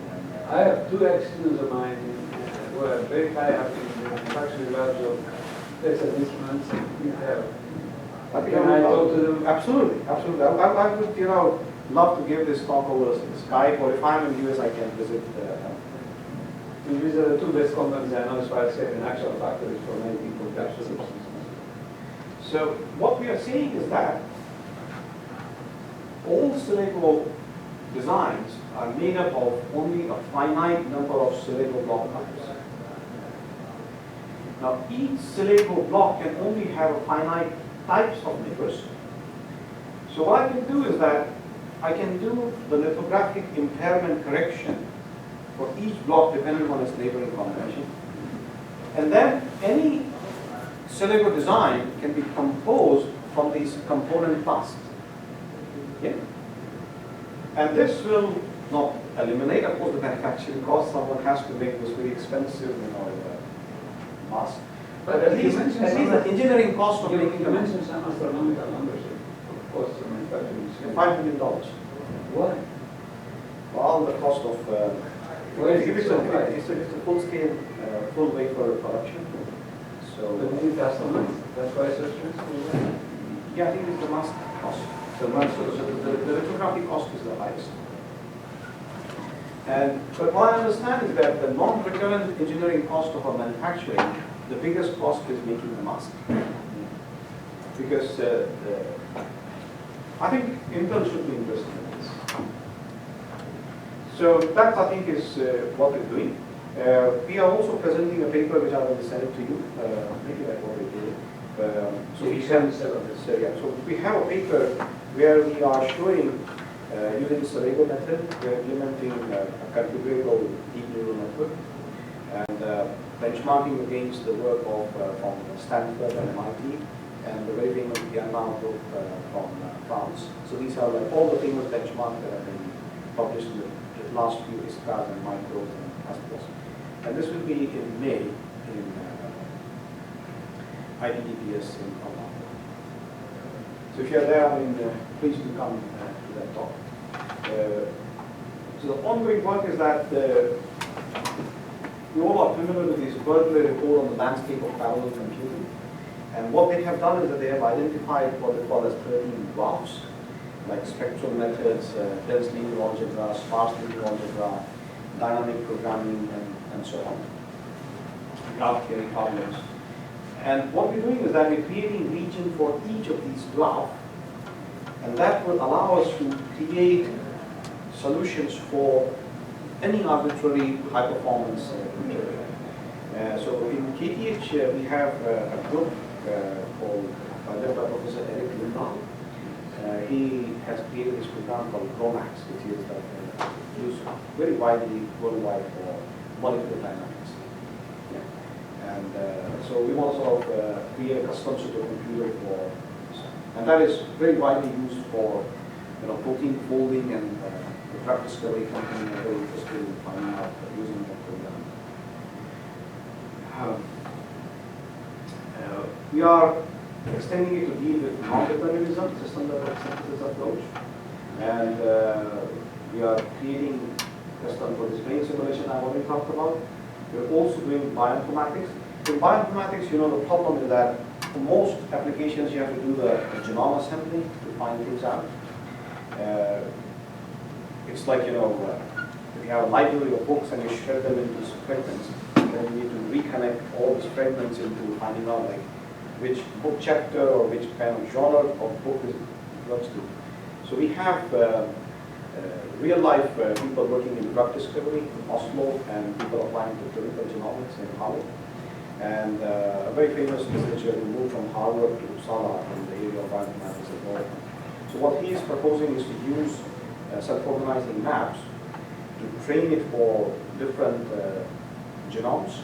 I have 2 ex-students of mine who are very high up in the manufacturing labs of Texas Instruments. Can I talk to them? Absolutely, absolutely. I would, love to give this talk over Skype, or if I'm in the US, I can visit. These are the 2 best companies I know as far as saving actual factories for many people. Absolutely. So what we are seeing is that all SiLago designs are made up of only a finite number of SiLago block types. Now each SiLago block can only have a finite types of neighbors. So what I can do is that I can do the lithographic impairment correction for each block depending on its neighboring combination. And then any SiLago design can be composed from these component tasks. Yeah? And this will not eliminate, of course, the manufacturing cost. Someone has to make this very expensive, mask. But at least the engineering cost of making the mentioned some astronomical numbers of costs of manufacturing. $5 million. Why? Well, the cost of it's a full-scale, full wafer production. So, but is it customized? That's why it's so expensive. Yeah, I think it's the mask cost. The lithography cost is the highest. But what I understand is that the non-recurrent engineering cost of our manufacturing, the biggest cost is making the mask. Because I think Intel should be interested in this. So that I think is what we're doing. We are also presenting a paper which I will send it to you. Maybe I already did. So we have so we have a paper where we are showing using SiLago method, we're implementing a configurable deep neural network. And benchmarking against the work of from Stanford and MIT, and the very famous Gannat group from France. So these are like all the famous benchmarks that have been published in the last few ISCAs and micros and Haskell's. And this will be in May in IDDPS in Colloquium. So if you're there, I mean, please do come to that talk. So the ongoing work is that you all are familiar with this Berkeley report on the landscape of parallel computing. And what they have done is that they have identified what they call as 13 graphs, like spectral methods, dense linear algebra, sparse linear algebra, dynamic programming, and so on. Graph theory problems. And what we're doing is that we're creating region for each of these graphs, and that will allow us to create solutions for any arbitrary high-performance computer. So in KTH, we have a group called Dept by Professor Eric Lindau. He has created this program called GROMAX, which is used very widely worldwide for molecular dynamics. Yeah. And so we want to sort of create a custom supercomputer for, and that is very widely used for protein folding, and the drug discovery company are very interested in finding out using that program. We are extending it to deal with non-determinism, system level synthesis approach, and we are creating custom for this brain simulation I already talked about. We're also doing bioinformatics. In bioinformatics, the problem is that for most applications you have to do the genome assembly to find things out. It's like, if you have a library of books and you shred them into fragments, then you need to reconnect all these fragments into finding out like which book chapter or which kind of genre of book it belongs to. So we have real life people working in drug discovery in Oslo, and people applying to clinical genomics in Harvard. And a very famous researcher who moved from Harvard to Uppsala in the area of bioinformatics as well. So what he is proposing is to use self-organizing maps to train it for different genomes,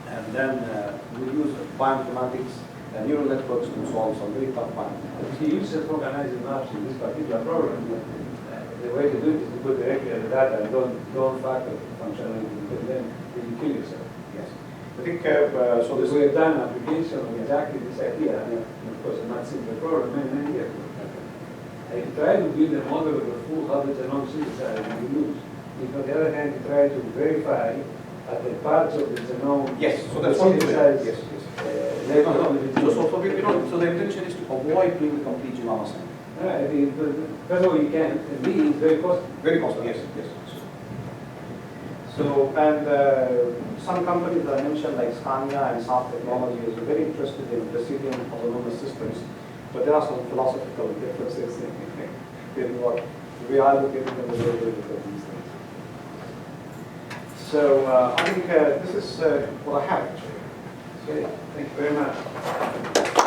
and then we use bioinformatics and neural networks to solve some very tough bioinformatics. He uses self-organizing maps in this particular program. The way to do it is to put directly at the data and don't factor functionality, because then you kill yourself. Yes. I think so. This we have done an application of exactly this idea, and of course a much simpler program many years ago. I try to build a model of the full how the genome synthesizer we use. If on the other hand, you try to verify at the parts of the genome. Yes, so that's what it is. Yes, yes. So the intention is to avoid doing the complete genome assembly. Right. First of all, you can, and B, it's very costly. Very costly, yes, yes. So, and some companies that I mentioned, like Scania and Saab Technologies, are very interested in Brazilian autonomous systems, but there are some philosophical differences in what we are looking at the way we look at these things. So, I think this is what I have. Okay, thank you very much.